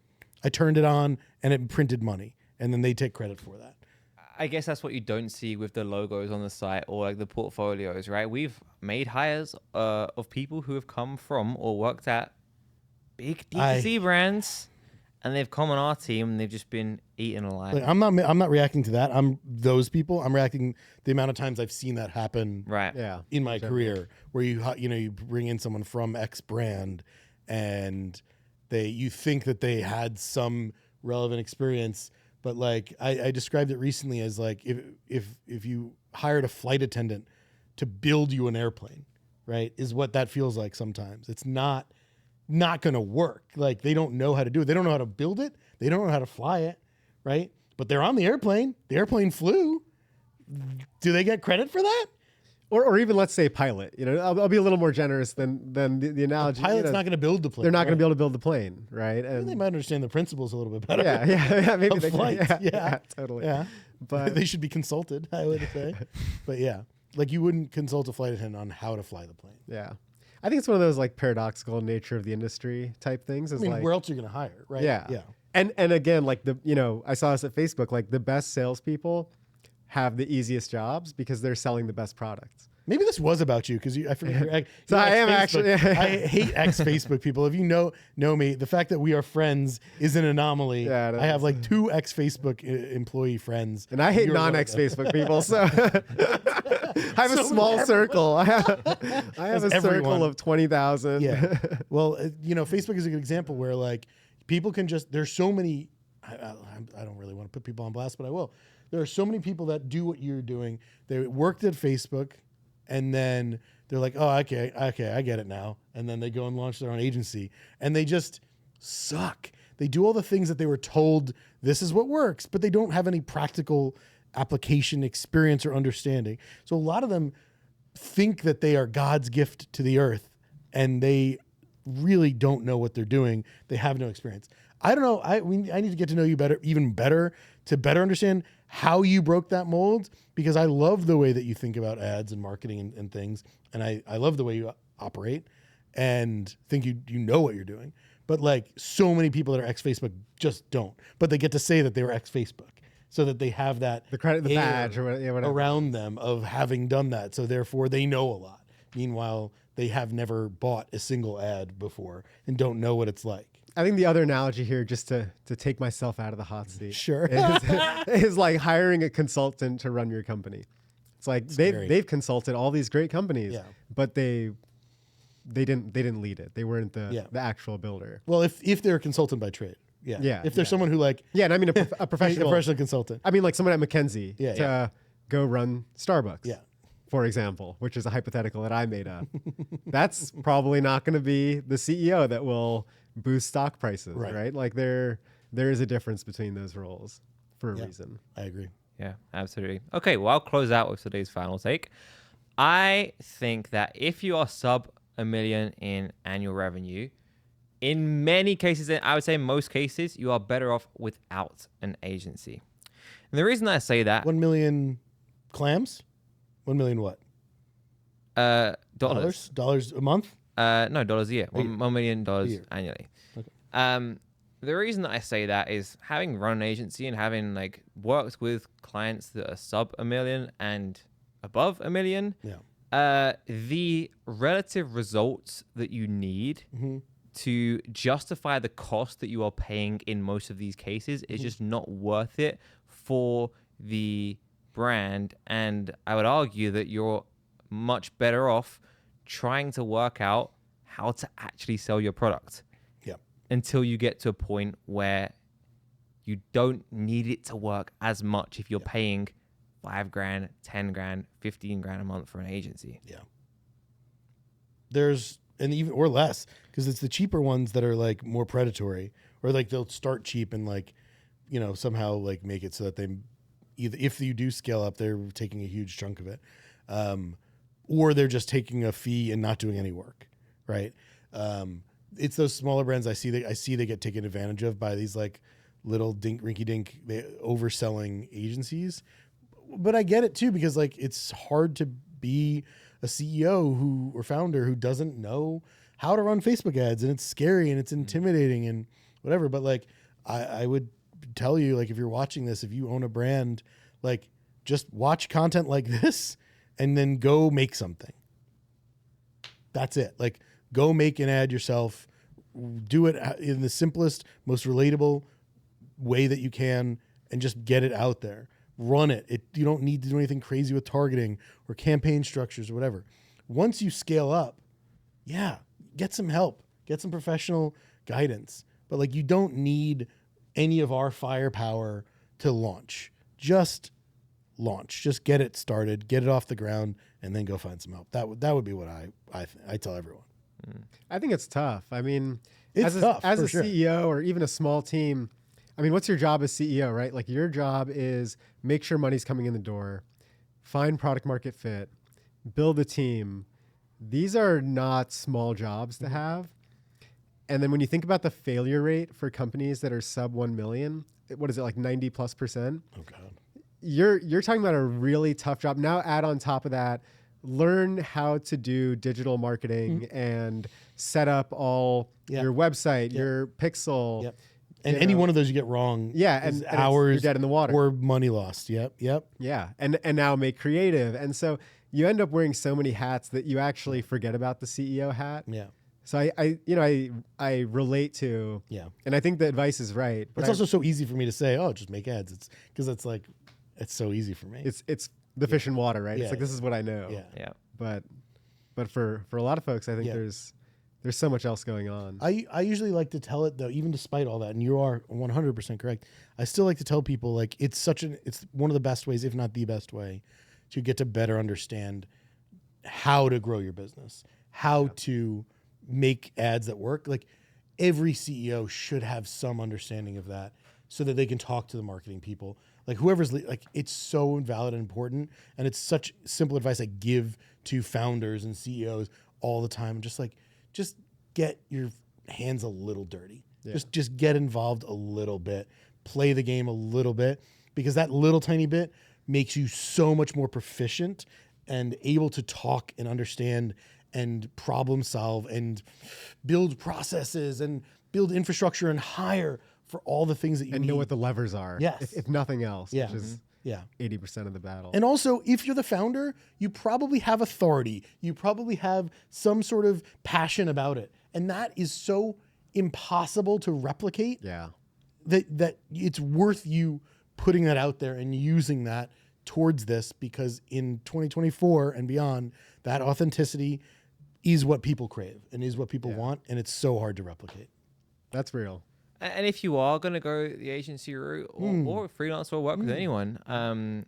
I turned it on and it printed money, and then they take credit for that. I guess that's what you don't see with the logos on the site or like the portfolios, right? We've made hires of people who have come from or worked at big D2C brands, and they've come on our team and they've just been eaten alive. Like, I'm not reacting to that. I'm those people. I'm reacting the amount of times I've seen that happen. Right. Yeah. In my career, where you bring in someone from X brand, and you think that they had some relevant experience, but like I described it recently as like if you hired a flight attendant to build you an airplane, right, is what that feels like sometimes. It's not going to work. Like, they don't know how to do it. They don't know how to build it. They don't know how to fly it, right? But they're on the airplane. The airplane flew. Do they get credit for that? Or even, let's say, pilot. I'll be a little more generous than the analogy. Pilot's not going to build the plane. They're not right? going to be able to build the plane, right? And They might understand the principles a little bit better. yeah, maybe they flight. can. Yeah, Yeah. totally. Yeah. But They should be consulted, I would say. But yeah, like, you wouldn't consult a flight attendant on how to fly the plane. yeah, I think it's one of those like paradoxical nature of the industry type things. I mean, where else are you going to hire, right? Yeah. Yeah. And again, like I saw this at Facebook, like the best salespeople have the easiest jobs because they're selling the best products. Maybe this was about you, because I forget. So I am actually. I hate ex-Facebook people. If you know me, the fact that we are friends is an anomaly. Yeah, I have like 2 ex-Facebook employee friends, And I hate You're one of non-ex them. Facebook people, so I have a small circle. I have a circle everyone. of 20,000. Yeah. Well, Facebook is a good example where like people can just. There's so many. I don't really want to put people on blast, but I will. There are so many people that do what you're doing. They worked at Facebook, and then they're like, oh, okay, I get it now. And then they go and launch their own agency, and they just suck. They do all the things that they were told this is what works, but they don't have any practical application experience or understanding. So a lot of them think that they are God's gift to the earth, and they really don't know what they're doing. They have no experience. I don't know. I need to get to know you better, even better, to better understand how you broke that mold, because I love the way that you think about ads and marketing and things. And I love the way you operate and think you know what you're doing. But like, so many people that are ex-Facebook just don't. But they get to say that they were ex-Facebook, so that they have that The credit, the air badge, or whatever. around them of having done that. So therefore they know a lot. Meanwhile, they have never bought a single ad before and don't know what it's like. I think the other analogy here, just to take myself out of the hot seat, Sure. is like hiring a consultant to run your company. It's like they've consulted all these great companies, Yeah. but they didn't lead it. They weren't the actual builder. Well, if they're a consultant by trade. Yeah. Yeah, If there's someone who like Yeah, and I mean a professional. a professional consultant. I mean, like someone at McKinsey Yeah, to yeah. go run Starbucks. Yeah. For example, which is a hypothetical that I made up. That's probably not going to be the CEO that will boost stock prices, right? Like there is a difference between those roles for a reason. I agree. Yeah, absolutely. Okay, well, I'll close out with today's final take. I think that if you are sub $1 million in annual revenue, in many cases, I would say most cases, you are better off without an agency. And the reason I say that... 1 million clams? 1 million what? Dollars. Dollars a month? No, dollars a year. A year. $1 million year. annually. Okay. The reason that I say that is having run an agency and having like worked with clients that are sub $1 million and above $1 million, the relative results that you need to justify the cost that you are paying in most of these cases is just not worth it for the brand. And I would argue that you're much better off trying to work out how to actually sell your product until you get to a point where you don't need it to work as much if you're paying $5,000, $10,000, $15,000 a month for an agency. Yeah. There's, and even, or less, because it's the cheaper ones that are like more predatory, or like they'll start cheap and like, somehow like make it so that they either, if you do scale up, they're taking a huge chunk of it. or they're just taking a fee and not doing any work, right? It's those smaller brands I see they get taken advantage of by these like little rinky-dink overselling agencies. But I get it too, because like it's hard to be a CEO or founder who doesn't know how to run Facebook ads, and it's scary and it's intimidating and whatever. But like I would tell you, like, if you're watching this, if you own a brand, like just watch content like this and then go make something. That's it. Like, go make an ad yourself. Do it in the simplest, most relatable way that you can, and just get it out there. Run it. You don't need to do anything crazy with targeting or campaign structures or whatever. Once you scale up, get some help, get some professional guidance. But like, you don't need any of our firepower to launch. Just launch. Just get it started, get it off the ground, and then go find some help. That would be what I tell everyone. I think it's tough. I mean, It's tough, as for a sure. CEO or even a small team. I mean, what's your job as CEO, right? Like, your job is make sure money's coming in the door, find product market fit, build a team. These are not small jobs to have. And then when you think about the failure rate for companies that are sub 1 million, what is it, like 90+%? Oh God. You're talking about a really tough job. Now add on top of that, learn how to do digital marketing and set up all your website, your pixel. Yep. And any one of those you get wrong, and hours you're dead in the water, or money lost. Yep. Yeah, and now make creative, and so you end up wearing so many hats that you actually forget about the CEO hat. Yeah. So I relate to, and I think the advice is right. But It's also so easy for me to say, oh, just make ads. It's because it's so easy for me. It's the fish and water, right? Yeah. It's like, this is what I know. Yeah. But for a lot of folks, I think there's so much else going on. I usually like to tell it though, even despite all that, and you are 100% correct. I still like to tell people, like, it's one of the best ways, if not the best way, to get to better understand how to grow your business, how to make ads that work. Like, every CEO should have some understanding of that, so that they can talk to the marketing people. Like, whoever's like, it's so valid and important, and it's such simple advice I give to founders and CEOs all the time. Just get your hands a little dirty. Yeah. Just get involved a little bit, play the game a little bit, because that little tiny bit makes you so much more proficient and able to talk and understand and problem solve and build processes and build infrastructure and hire for all the things that you need. And know what the levers are. Yes. If nothing else, Yeah. which is 80% of the battle. And also, if you're the founder, you probably have authority. You probably have some sort of passion about it. And that is so impossible to replicate. Yeah. That it's worth you putting that out there and using that towards this, because in 2024 and beyond, that authenticity is what people crave and is what people want, and it's so hard to replicate. That's real. And if you are going to go the agency route or freelance or work with anyone,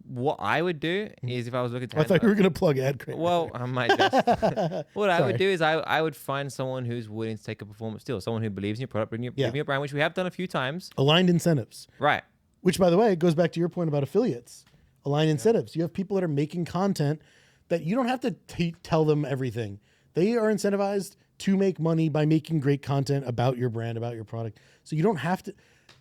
what I would do is, if I was looking to... I thought you were going to plug Adcrate. Well, I might just... What I would do is I would find someone who's willing to take a performance deal, someone who believes in your product, believe in your brand, which we have done a few times. Aligned incentives. Right. Which, by the way, goes back to your point about affiliates. Aligned incentives. You have people that are making content that you don't have to tell them everything. They are incentivized to make money by making great content about your brand, about your product. So you don't have to,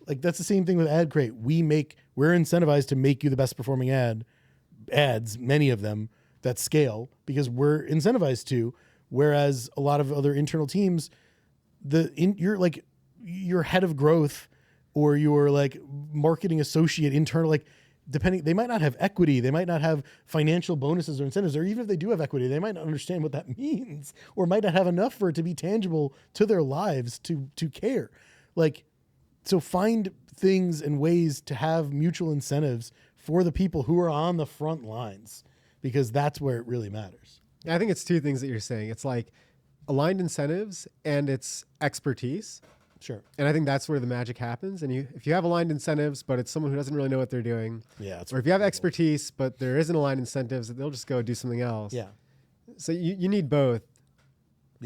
like, that's the same thing with Adcrate. We're incentivized to make you the best performing ads, many of them that scale, because we're incentivized to. Whereas a lot of other internal teams, your head of growth or your like marketing associate internal, like, depending, they might not have equity, they might not have financial bonuses or incentives, or even if they do have equity, they might not understand what that means, or might not have enough for it to be tangible to their lives to care. Like, so find things and ways to have mutual incentives for the people who are on the front lines, because that's where it really matters. I think it's two things that you're saying. It's like aligned incentives and it's expertise. Sure. And I think that's where the magic happens. And if you have aligned incentives, but it's someone who doesn't really know what they're doing, or if you have expertise, but there isn't aligned incentives, they'll just go do something else. Yeah. So you need both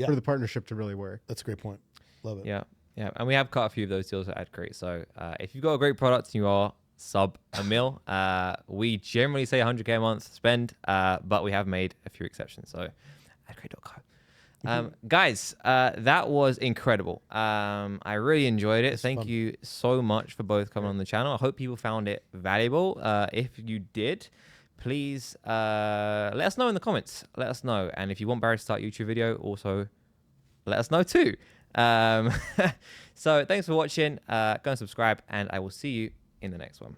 for the partnership to really work. That's a great point. Love it. Yeah. Yeah. And we have cut a few of those deals at Adcrate. So if you've got a great product and you are sub a mil. We generally say 100K a month spend, but we have made a few exceptions. So adcrate.co. Guys, that was incredible. I really enjoyed it. Thank you so much for both coming on the channel. I hope people found it valuable. If you did, please let us know in the comments. Let us know. And if you want Barry to start a YouTube video, also let us know too. So thanks for watching. Go and subscribe, and I will see you in the next one.